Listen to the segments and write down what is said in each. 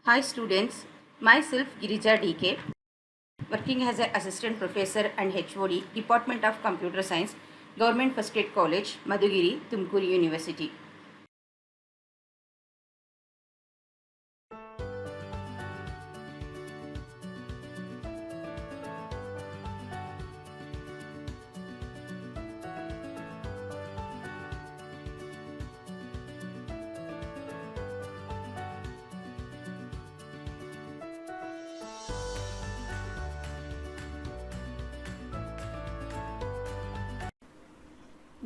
Hi students, myself Girija DK, working as an assistant professor and HOD, Department of Computer Science, Government First Aid College, Madhugiri, Tumkuru University.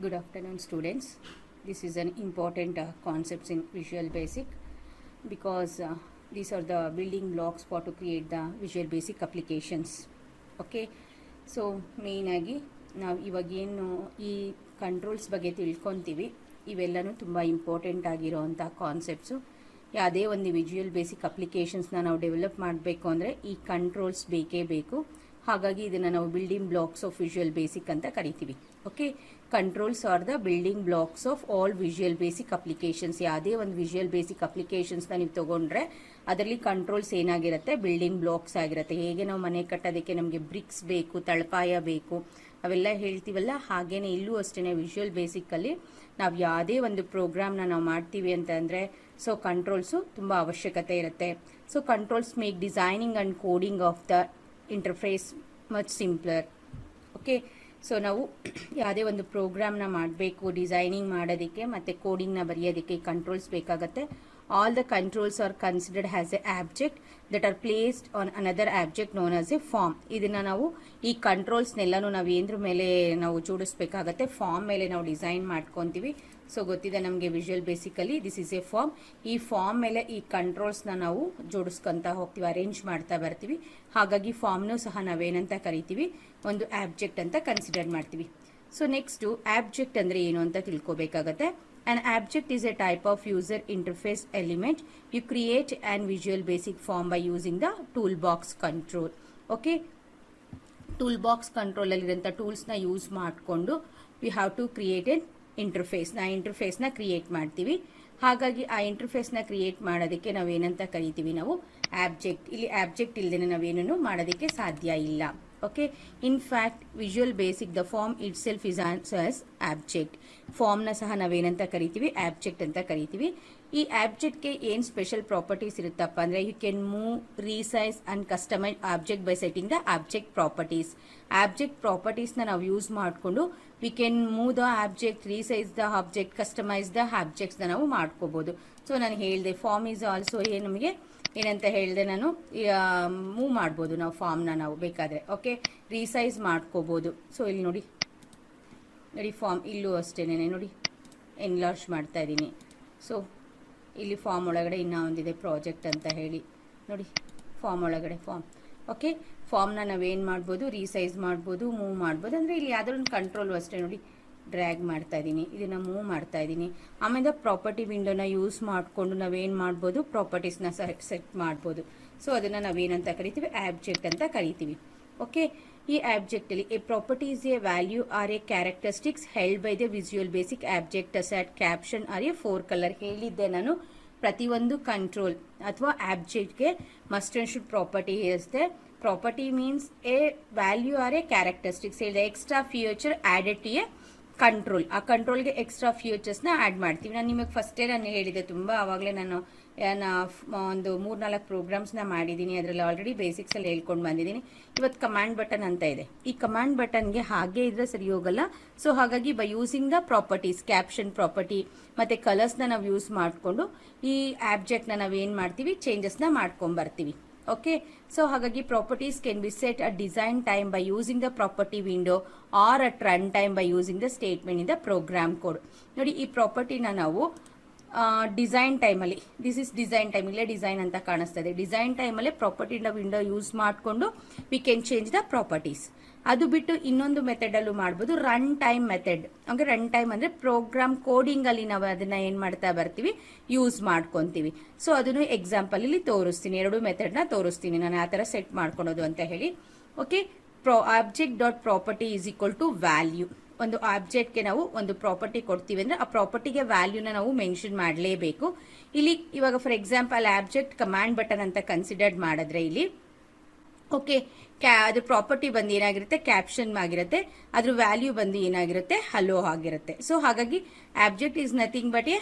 Good afternoon students. This is an important concepts in Visual Basic because these are the building blocks for to create the Visual Basic applications. Okay, so main ಆಗಿ ನಾವು ಇವಾಗೇನು ಈ controls ಬಗ್ಗೆ ತಿಳ್ಕೊತೀವಿ ಇವೆಲ್ಲನೂ ತುಂಬ important ಆಗಿರೋವಂಥ concepts. ಯಾವುದೇ ಒಂದು visual basic ಅಪ್ಲಿಕೇಶನ್ಸ್ನ ನಾವು ಡೆವಲಪ್ ಮಾಡಬೇಕು ಅಂದರೆ ಈ ಕಂಟ್ರೋಲ್ಸ್ ಬೇಕೇ ಬೇಕು. ಹಾಗಾಗಿ ಇದನ್ನು ನಾವು building blocks of visual basic ಅಂತ ಕರಿತೀವಿ. Okay, controls are the building blocks of all visual basic applications. ಯಾವುದೇ ಒಂದು ವಿಜುವಲ್ ಬೇಸಿಕ್ ಅಪ್ಲಿಕೇಶನ್ಸ್ನ ನೀವು ತೊಗೊಂಡ್ರೆ ಅದರಲ್ಲಿ ಕಂಟ್ರೋಲ್ಸ್ ಏನಾಗಿರುತ್ತೆ, ಬಿಲ್ಡಿಂಗ್ ಬ್ಲಾಕ್ಸ್ ಆಗಿರುತ್ತೆ. ಹೇಗೆ ನಾವು ಮನೆ ಕಟ್ಟೋದಕ್ಕೆ ನಮಗೆ ಬ್ರಿಕ್ಸ್ ಬೇಕು, ತಳಪಾಯ ಬೇಕು, ಅವೆಲ್ಲ ಹೇಳ್ತೀವಲ್ಲ, ಹಾಗೇನೆ ಇಲ್ಲೂ ಅಷ್ಟೇ ವಿಜುವಲ್ ಬೇಸಿಕ್ಕಲ್ಲಿ ನಾವು ಯಾವುದೇ ಒಂದು ಪ್ರೋಗ್ರಾಮ್ನ ನಾವು ಮಾಡ್ತೀವಿ ಅಂತಂದರೆ ಸೊ ಕಂಟ್ರೋಲ್ಸು ತುಂಬ ಅವಶ್ಯಕತೆ ಇರುತ್ತೆ. So controls make designing and coding of the interface much simpler. Okay, so ನಾವು ಯಾವುದೇ ಒಂದು ಪ್ರೋಗ್ರಾಮ್ನ ಮಾಡಬೇಕು, ಡಿಸೈನಿಂಗ್ ಮಾಡೋದಕ್ಕೆ ಮತ್ತು ಕೋಡಿಂಗ್ನ ಬರೆಯೋದಕ್ಕೆ ಕಂಟ್ರೋಲ್ಸ್ ಬೇಕಾಗುತ್ತೆ. All the controls are considered as a object that are placed on another object known as a form. ಇದನ್ನು ನಾವು ಈ ಕಂಟ್ರೋಲ್ಸ್ನೆಲ್ಲನೂ ನಾವು ಏನರ ಮೇಲೆ ನಾವು ಜೋಡಿಸ್ಬೇಕಾಗತ್ತೆ, ಫಾರ್ಮ್ ಮೇಲೆ ನಾವು ಡಿಸೈನ್ ಮಾಡ್ಕೊತೀವಿ. ಸೊ ಗೊತ್ತಿದೆ ನಮಗೆ visual basically this is a form. ಈ ಫಾರ್ಮ್ ಮೇಲೆ ಈ ಕಂಟ್ರೋಲ್ಸ್ನ ನಾವು ಜೋಡಿಸ್ಕೊತಾ ಹೋಗ್ತೀವಿ, ಅರೇಂಜ್ ಮಾಡ್ತಾ ಬರ್ತೀವಿ. ಹಾಗಾಗಿ ಫಾರ್ಮ್ನೂ ಸಹ ನಾವೇನಂತ ಕರಿತೀವಿ, ಒಂದು ಆಬ್ಜೆಕ್ಟ್ ಅಂತ ಕನ್ಸಿಡರ್ ಮಾಡ್ತೀವಿ. ಸೊ ನೆಕ್ಸ್ಟು ಆಬ್ಜೆಕ್ಟ್ ಅಂದರೆ ಏನು ಅಂತ ತಿಳ್ಕೊಬೇಕಾಗತ್ತೆ. An object is a type of user interface element. You create an Visual Basic form by using the toolbox control. Okay, toolbox control ಅಲ್ಲಿರುವಂಥ ಟೂಲ್ಸ್ನ ಯೂಸ್ ಮಾಡಿಕೊಂಡು we have to create an ಇಂಟರ್ಫೇಸ್ನ create ಮಾಡ್ತೀವಿ. ಹಾಗಾಗಿ ಆ ಇಂಟರ್ಫೇಸ್ನ ಕ್ರಿಯೇಟ್ ಮಾಡೋದಕ್ಕೆ ನಾವೇನಂತ ಕರಿತೀವಿ, ನಾವು ಆಬ್ಜೆಕ್ಟ್. ಇಲ್ಲಿ ಆಬ್ಜೆಕ್ಟ್ ಇಲ್ಲದೇ ನಾವೇನೂ ಮಾಡೋದಕ್ಕೆ ಸಾಧ್ಯ ಇಲ್ಲ. Okay, in fact visual basic the form itself is as object. ಫಾರ್ಮ್ನ ಸಹ ನಾವೇನಂತ ಕರಿತೀವಿ, ಆಬ್ಜೆಕ್ಟ್ ಅಂತ ಕರಿತೀವಿ. ಈ ಆಬ್ಜೆಕ್ಟ್ಗೆ ಏನು ಸ್ಪೆಷಲ್ ಪ್ರಾಪರ್ಟೀಸ್ ಇರುತ್ತಪ್ಪ ಅಂದರೆ you can move, resize and customise object by setting the object properties. Object ಪ್ರಾಪರ್ಟೀಸ್ನ ನಾವು ಯೂಸ್ ಮಾಡಿಕೊಂಡು we can move the object, resize the object, customise the ಆಬ್ಜೆಕ್ಟ್ಸ್ನ ನಾವು ಮಾಡ್ಕೋಬೋದು. ಸೊ ನಾನು ಹೇಳಿದೆ ಫಾರ್ಮ್ ಈಸ್ ಆಲ್ಸೋ ನಮಗೆ ಏನಂತ ಹೇಳಿದೆ, ನಾನು ಮೂವ್ ಮಾಡ್ಬೋದು ನಾವು ಫಾರ್ಮ್ನ ನಾವು ಬೇಕಾದರೆ. ಓಕೆ, ರೀಸೈಸ್ ಮಾಡ್ಕೋಬೋದು. ಸೊ ಇಲ್ಲಿ ನೋಡಿ ಫಾರ್ಮ್ ಇಲ್ಲೂ ಅಷ್ಟೇನೆ ನೋಡಿ ಎನ್ಲಾರ್ಜ್ ಮಾಡ್ತಾ ಇದ್ದೀನಿ. ಸೊ ಇಲ್ಲಿ ಫಾರ್ಮ್ ಒಳಗಡೆ ಇನ್ನೂ ಒಂದಿದೆ ಪ್ರಾಜೆಕ್ಟ್ ಅಂತ ಹೇಳಿ ನೋಡಿ, ಫಾರ್ಮ್ ಒಳಗಡೆ ಫಾರ್ಮ್. ಓಕೆ, ಫಾರ್ಮ್ನ ನಾವೇನು ಮಾಡ್ಬೋದು, ರೀಸೈಸ್ ಮಾಡ್ಬೋದು, ಮೂವ್ ಮಾಡ್ಬೋದು. ಅಂದರೆ ಇಲ್ಲಿ ಯಾವುದೋ ಒಂದು ಕಂಟ್ರೋಲು ಅಷ್ಟೇ ನೋಡಿ, ಡ್ರ್ಯಾಗ್ ಮಾಡ್ತಾ ಇದ್ದೀನಿ, ಇದನ್ನು ಮೂವ್ ಮಾಡ್ತಾ ಇದ್ದೀನಿ. ಆಮೇಲೆ ಪ್ರಾಪರ್ಟಿ ವಿಂಡೋನ ಯೂಸ್ ಮಾಡಿಕೊಂಡು ನಾವೇನು ಮಾಡ್ಬೋದು, ಪ್ರಾಪರ್ಟೀಸ್ನ ಸೆಟ್ ಮಾಡ್ಬೋದು. ಸೊ ಅದನ್ನು ನಾವೇನಂತ ಕರಿತೀವಿ, ಆಬ್ಜೆಕ್ಟ್ ಅಂತ ಕರಿತೀವಿ. ಓಕೆ, ಈ ಆಬ್ಜೆಕ್ಟಲ್ಲಿ a property is a value or a characteristics held by the visual basic object at caption or a 4 colour. ಹೇಳಿದ್ದೆ ನಾನು, ಪ್ರತಿಯೊಂದು ಕಂಟ್ರೋಲ್ ಅಥವಾ ಆಬ್ಜೆಕ್ಟ್ಗೆ ಮಸ್ಟ್ ಅಂಡ್ ಶುಡ್ ಪ್ರಾಪರ್ಟಿ ಇರುತ್ತೆ. Property means a value or a characteristics. ಹೇಳಿದೆ extra future added to a control. ಆ ಕಂಟ್ರೋಲ್ಗೆ extra ಫ್ಯೂಚರ್ಸ್ನ add ಮಾಡ್ತೀವಿ. ನಾನು ನಿಮಗೆ ಫಸ್ಟೇ ನಾನು ಹೇಳಿದೆ, ತುಂಬ ಆವಾಗಲೇ ನಾನು ಒಂದು 3-4 ಪ್ರೋಗ್ರಾಮ್ಸ್ನ ಮಾಡಿದ್ದೀನಿ. ಅದರಲ್ಲಿ ಆಲ್ರೆಡಿ ಬೇಸಿಕ್ಸಲ್ಲಿ ಹೇಳ್ಕೊಂಡು ಬಂದಿದ್ದೀನಿ. ಇವತ್ತು ಕಮಾಂಡ್ ಬಟನ್ ಅಂತ ಇದೆ. ಈ ಕಮಾಂಡ್ ಬಟನ್ಗೆ ಹಾಗೆ ಇದ್ರೆ ಸರಿ ಹೋಗಲ್ಲ. ಸೊ ಹಾಗಾಗಿ by using the properties, caption property ಮತ್ತು ಕಲರ್ಸ್ನ ನಾವು ಯೂಸ್ ಮಾಡಿಕೊಂಡು ಈ ಆಬ್ಜೆಕ್ಟ್ನ ನಾವೇನು ಮಾಡ್ತೀವಿ, ಚೇಂಜಸ್ನ ಮಾಡ್ಕೊಂಬರ್ತೀವಿ. ಓಕೆ, ಸೊ ಹಾಗಾಗಿ properties can be set at design time by using the property window or at run time by using the statement in the program code. ನೋಡಿ, ಈ ಪ್ರಾಪರ್ಟಿನ ನಾವು ಡಿಸೈನ್ ಟೈಮಲ್ಲಿ, ದಿಸ್ ಇಸ್ ಡಿಸೈನ್ ಟೈಮ್, ಇಲ್ಲೇ design ಅಂತ ಕಾಣಿಸ್ತದೆ. Design ಟೈಮಲ್ಲೇ ಪ್ರಾಪರ್ಟಿನ ವಿಂಡೋ ಯೂಸ್ ಮಾಡಿಕೊಂಡು we can change the properties. ಅದು ಬಿಟ್ಟು ಇನ್ನೊಂದು ಮೆಥಡಲ್ಲೂ ಮಾಡ್ಬೋದು, ರನ್ ಟೈಮ್ ಮೆಥಡ್. ಅಂದರೆ ರನ್ ಟೈಮ್ ಅಂದರೆ ಪ್ರೋಗ್ರಾಮ್ ಕೋಡಿಂಗಲ್ಲಿ ನಾವು ಅದನ್ನು ಏನು ಮಾಡ್ತಾ ಬರ್ತೀವಿ, ಯೂಸ್ ಮಾಡ್ಕೊತೀವಿ. ಸೊ ಅದನ್ನು ಎಕ್ಸಾಂಪಲ್ ಇಲ್ಲಿ ತೋರಿಸ್ತೀನಿ, 2 ಮೆಥಡ್ನ ತೋರಿಸ್ತೀನಿ ನಾನು ಯಾವ ಥರ ಸೆಟ್ ಮಾಡ್ಕೊಳೋದು ಅಂತ ಹೇಳಿ. Okay, object dot property is equal to value. ಒಂದು ಆಬ್ಜೆಕ್ಟ್ಗೆ ನಾವು ಒಂದು ಪ್ರಾಪರ್ಟಿ ಕೊಡ್ತೀವಿ ಅಂದ್ರೆ ಆ ಪ್ರಾಪರ್ಟಿಗೆ ವ್ಯಾಲ್ಯೂನ ನಾವು ಮೆನ್ಷನ್ ಮಾಡಲೇಬೇಕು. ಇಲ್ಲಿ ಇವಾಗ for example object command button ಅಂತ ಕನ್ಸಿಡರ್ಡ್ ಮಾಡಿದ್ರೆ ಇಲ್ಲಿ ಓಕೆ ಅದ್ರ ಪ್ರಾಪರ್ಟಿ ಬಂದು ಏನಾಗಿರುತ್ತೆ ಕ್ಯಾಪ್ಷನ್ ಆಗಿರುತ್ತೆ, ಅದ್ರ ವ್ಯಾಲ್ಯೂ ಬಂದು ಏನಾಗಿರುತ್ತೆ ಹಲೋ ಆಗಿರುತ್ತೆ. ಸೊ ಹಾಗಾಗಿ object is nothing but A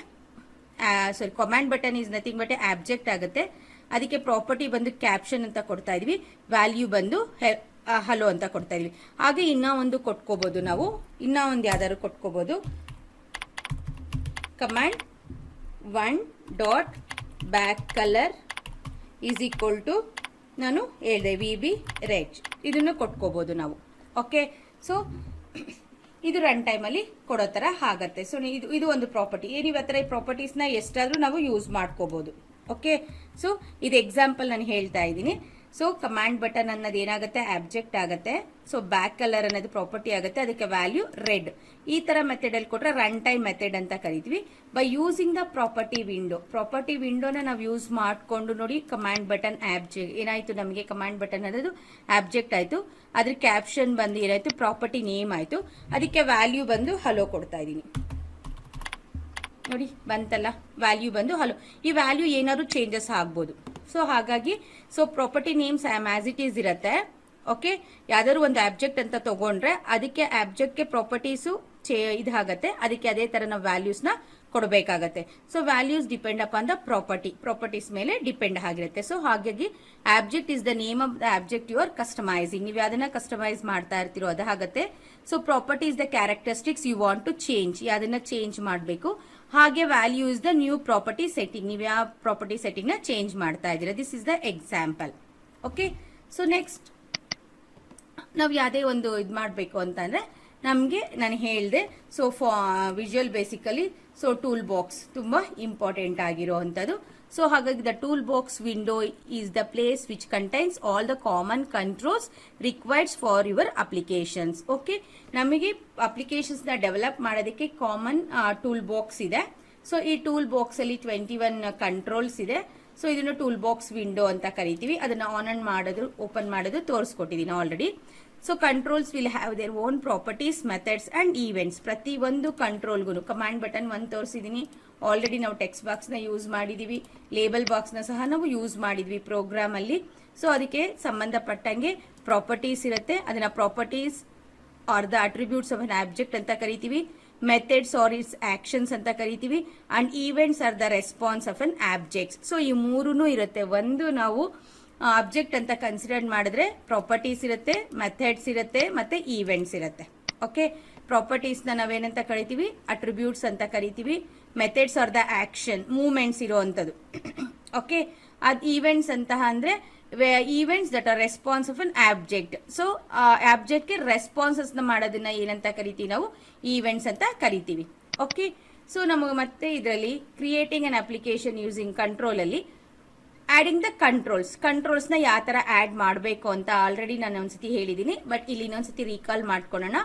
command button is nothing but A object ಆಗುತ್ತೆ. ಅದಕ್ಕೆ ಪ್ರಾಪರ್ಟಿ ಬಂದು ಕ್ಯಾಪ್ಷನ್ ಅಂತ ಕೊಡ್ತಾ ಇದೀವಿ, ವ್ಯಾಲ್ಯೂ ಬಂದು ಹಲೋ ಅಂತ ಕೊಡ್ತಾ ಇದೀವಿ. ಹಾಗೆ ಇನ್ನ ಒಂದು ಕೊಟ್ಕೋಬಹುದು ನಾವು, ಇನ್ನ ಒಂದು ಯಾವ್ದಾದ್ರು ಕೊಟ್ಕೋಬಹುದು, command 1 back colour is equal to ನಾನು ಹೇಳಿದೆ VB ರೆಡ್, ಇದನ್ನು ಕೊಟ್ಕೋಬಹುದು ನಾವು. ಓಕೆ, ಸೊ ಇದು ರನ್ ಟೈಮ್ ಅಲ್ಲಿ ಕೊಡೋ ತರ ಆಗತ್ತೆ. ಸೊ ಇದು ಒಂದು ಪ್ರಾಪರ್ಟಿ. ನೀವು ಆ ಥರ ಈ ಪ್ರಾಪರ್ಟೀಸ್ನ ಎಷ್ಟಾದ್ರೂ ನಾವು ಯೂಸ್ ಮಾಡ್ಕೋಬಹುದು. ಓಕೆ, ಸೊ ಇದು ಎಕ್ಸಾಂಪಲ್ ನಾನು ಹೇಳ್ತಾ ಇದ್ದೀನಿ. ಸೊ ಕಮಾಂಡ್ ಬಟನ್ ಅನ್ನೋದು ಏನಾಗುತ್ತೆ ಆಬ್ಜೆಕ್ಟ್ ಆಗುತ್ತೆ. ಸೊ ಬ್ಯಾಕ್ ಕಲರ್ ಅನ್ನೋದು ಪ್ರಾಪರ್ಟಿ ಆಗುತ್ತೆ, ಅದಕ್ಕೆ ವ್ಯಾಲ್ಯೂ ರೆಡ್. ಈ ತರ ಮೆಥಡ್ ಅಲ್ಲಿ ಕೊಟ್ರೆ ರನ್ ಟೈಮ್ ಮೆಥಡ್ ಅಂತ ಕರಿತೀವಿ. ಬೈ ಯೂಸಿಂಗ್ ದ ಪ್ರಾಪರ್ಟಿ ವಿಂಡೋನ ನಾವು ಯೂಸ್ ಮಾಡ್ಕೊಂಡು ನೋಡಿ ಕಮಾಂಡ್ ಬಟನ್ ಆಬ್ಜೆಕ್ಟ್ ಏನಾಯ್ತು, ನಮಗೆ ಕಮಾಂಡ್ ಬಟನ್ ಅನ್ನೋದು ಆಬ್ಜೆಕ್ಟ್ ಆಯ್ತು, ಅದ್ರ ಕ್ಯಾಪ್ಷನ್ ಬಂದು ಏನಾಯ್ತು ಪ್ರಾಪರ್ಟಿ ನೇಮ್ ಆಯ್ತು, ಅದಕ್ಕೆ ವ್ಯಾಲ್ಯೂ ಬಂದು ಹಲೋ ಕೊಡ್ತಾ ಇದೀನಿ. ನೋಡಿ ಬಂತಲ್ಲ ವ್ಯಾಲ್ಯೂ ಬಂದು ಹಲೋ. ಈ ವ್ಯಾಲ್ಯೂ ಏನಾದ್ರು ಚೇಂಜಸ್ ಆಗ್ಬೋದು. ಸೊ ಹಾಗಾಗಿ so property names as it is ಇರುತ್ತೆ. ಓಕೆ, ಯಾವ್ದಾದ್ರು ಒಂದು ಆಬ್ಜೆಕ್ಟ್ ಅಂತ ತಗೊಂಡ್ರೆ ಅದಕ್ಕೆ ಆಬ್ಜೆಕ್ಟ್ಗೆ ಪ್ರಾಪರ್ಟೀಸು ಇದಾಗತ್ತೆ, ಅದಕ್ಕೆ ಅದೇ ತರ ನಾವು ವ್ಯಾಲ್ಯೂಸ್ ನ ಕೊಡಬೇಕಾಗತ್ತೆ. So values depend upon the properties ಮೇಲೆ ಡಿಪೆಂಡ್ ಆಗಿರುತ್ತೆ. ಸೊ ಹಾಗಾಗಿ object is the name of the object you are customising, ನೀವು ಯಾವ್ದನ್ನ ಕಸ್ಟಮೈಸ್ ಮಾಡ್ತಾ ಇರ್ತೀರೋ ಅದಾಗತ್ತೆ. So property is the characteristics you want to change, ಯಾವ್ದನ್ನ ಚೇಂಜ್ ಮಾಡಬೇಕು. ಹಾಗೆ value is the new property setting, ನೀವು ಯಾವ ಪ್ರಾಪರ್ಟಿ ಸೆಟ್ಟಿಂಗ್ ನ ಚೇಂಜ್ ಮಾಡ್ತಾ ಇದ್ದೀರಾ. This is the example. Okay, so next ನಾವು ಯಾವುದೇ ಒಂದು ಇದು ಮಾಡಬೇಕು ಅಂತಂದ್ರೆ ನಮಗೆ ನಾನು ಹೇಳಿದೆ. So visual basically so tool box ತುಂಬಾ ಇಂಪಾರ್ಟೆಂಟ್ ಆಗಿರುವಂತದ್ದು. ಸೊ ಹಾಗಾಗಿ the tool box window is the place which contains all the common controls requireds for your applications. Okay, ನಮಗೆ ಅಪ್ಲಿಕೇಶನ್ಸ್ ನ ಡೆವಲಪ್ ಮಾಡೋದಕ್ಕೆ ಕಾಮನ್ ಟೂಲ್ ಬಾಕ್ಸ್ ಇದೆ. So ಈ tool box ಅಲ್ಲಿ 21 controls ಇದೆ. ಸೊ ಇದನ್ನು ಟೂಲ್ ಬಾಕ್ಸ್ ವಿಂಡೋ ಅಂತ ಕರಿತೀವಿ. ಅದನ್ನ ಆನ್ ಅಂಡ್ ಮಾಡೋದು ಓಪನ್ ಮಾಡೋದು ತೋರಿಸ್ಕೊಟ್ಟಿದ್ದೀನಿ already. So controls will have their own properties, methods and events. ಪ್ರತಿ ಒಂದು ಕಂಟ್ರೋಲ್ಗೂ ಕಮಾಂಡ್ ಬಟನ್ ಒಂದು ತೋರಿಸಿದೀನಿ ಆಲ್ರೆಡಿ. ನಾವು ಟೆಕ್ಸ್ಟ್ ಬಾಕ್ಸ್ ನ ಯೂಸ್ ಮಾಡಿದೀವಿ, ಲೇಬಲ್ ಬಾಕ್ಸ್ ನ ಸಹ ನಾವು ಯೂಸ್ ಮಾಡಿದ್ವಿ ಪ್ರೋಗ್ರಾಮ್ ಅಲ್ಲಿ. ಸೊ ಅದಕ್ಕೆ ಸಂಬಂಧಪಟ್ಟಂಗೆ ಪ್ರಾಪರ್ಟೀಸ್ ಇರುತ್ತೆ, ಅದನ್ನ properties are the attributes of an object ಅಂತ ಕರಿತೀವಿ. ಮೆಥಡ್ಸ್ ಆರ್ ಇಟ್ಸ್ ಆಕ್ಷನ್ಸ್ ಅಂತ ಕರಿತೀವಿ. And events are the response of an object. So ಈ ಮೂರೂ ಇರುತ್ತೆ. ಒಂದು ನಾವು ಆಬ್ಜೆಕ್ಟ್ ಅಂತ ಕನ್ಸಿಡರ್ ಮಾಡಿದ್ರೆ ಪ್ರಾಪರ್ಟೀಸ್ ಇರುತ್ತೆ, ಮೆಥಡ್ಸ್ ಇರುತ್ತೆ, ಮತ್ತೆ ಈವೆಂಟ್ಸ್ ಇರುತ್ತೆ. ಓಕೆ, ಪ್ರಾಪರ್ಟೀಸ್ ನ ನಾವೇನಂತ ಕರಿತೀವಿ ಅಟ್ರಿಬ್ಯೂಟ್ಸ್ ಅಂತ ಕರಿತೀವಿ. Methods are the action movements ಇರುವಂತದ್ದು. ಓಕೆ, ಅದ್ ಈವೆಂಟ್ಸ್ ಅಂತ ಅಂದ್ರೆ events that are response of an object. So object ಗೆ ರೆಸ್ಪಾನ್ಸಸ್ ನ ಮಾಡೋದನ್ನ ಏನಂತ ಕರಿತೀವಿ ನಾವು ಈವೆಂಟ್ಸ್ ಅಂತ ಕರಿತೀವಿ. ಓಕೆ, ಸೊ ನಮಗೆ ಮತ್ತೆ ಇದರಲ್ಲಿ ಕ್ರಿಯೇಟಿಂಗ್ ಅನ್ ಅಪ್ಲಿಕೇಶನ್ ಯೂಸಿಂಗ್ ಕಂಟ್ರೋಲ್ ಅಲ್ಲಿ ಆಡಿಂಗ್ ದ ಕಂಟ್ರೋಲ್ಸ್ ನ ಯಾವ ತರ ಆಡ್ ಮಾಡಬೇಕು ಅಂತ ಆಲ್ರೆಡಿ ನಾನು ಒಂದ್ಸತಿ ಹೇಳಿದೀನಿ. ಬಟ್ ಇಲ್ಲಿ ಇನ್ನೊಂದ್ಸತಿ ರೀಕಾಲ್ ಮಾಡ್ಕೊಳ್ಳೋಣ.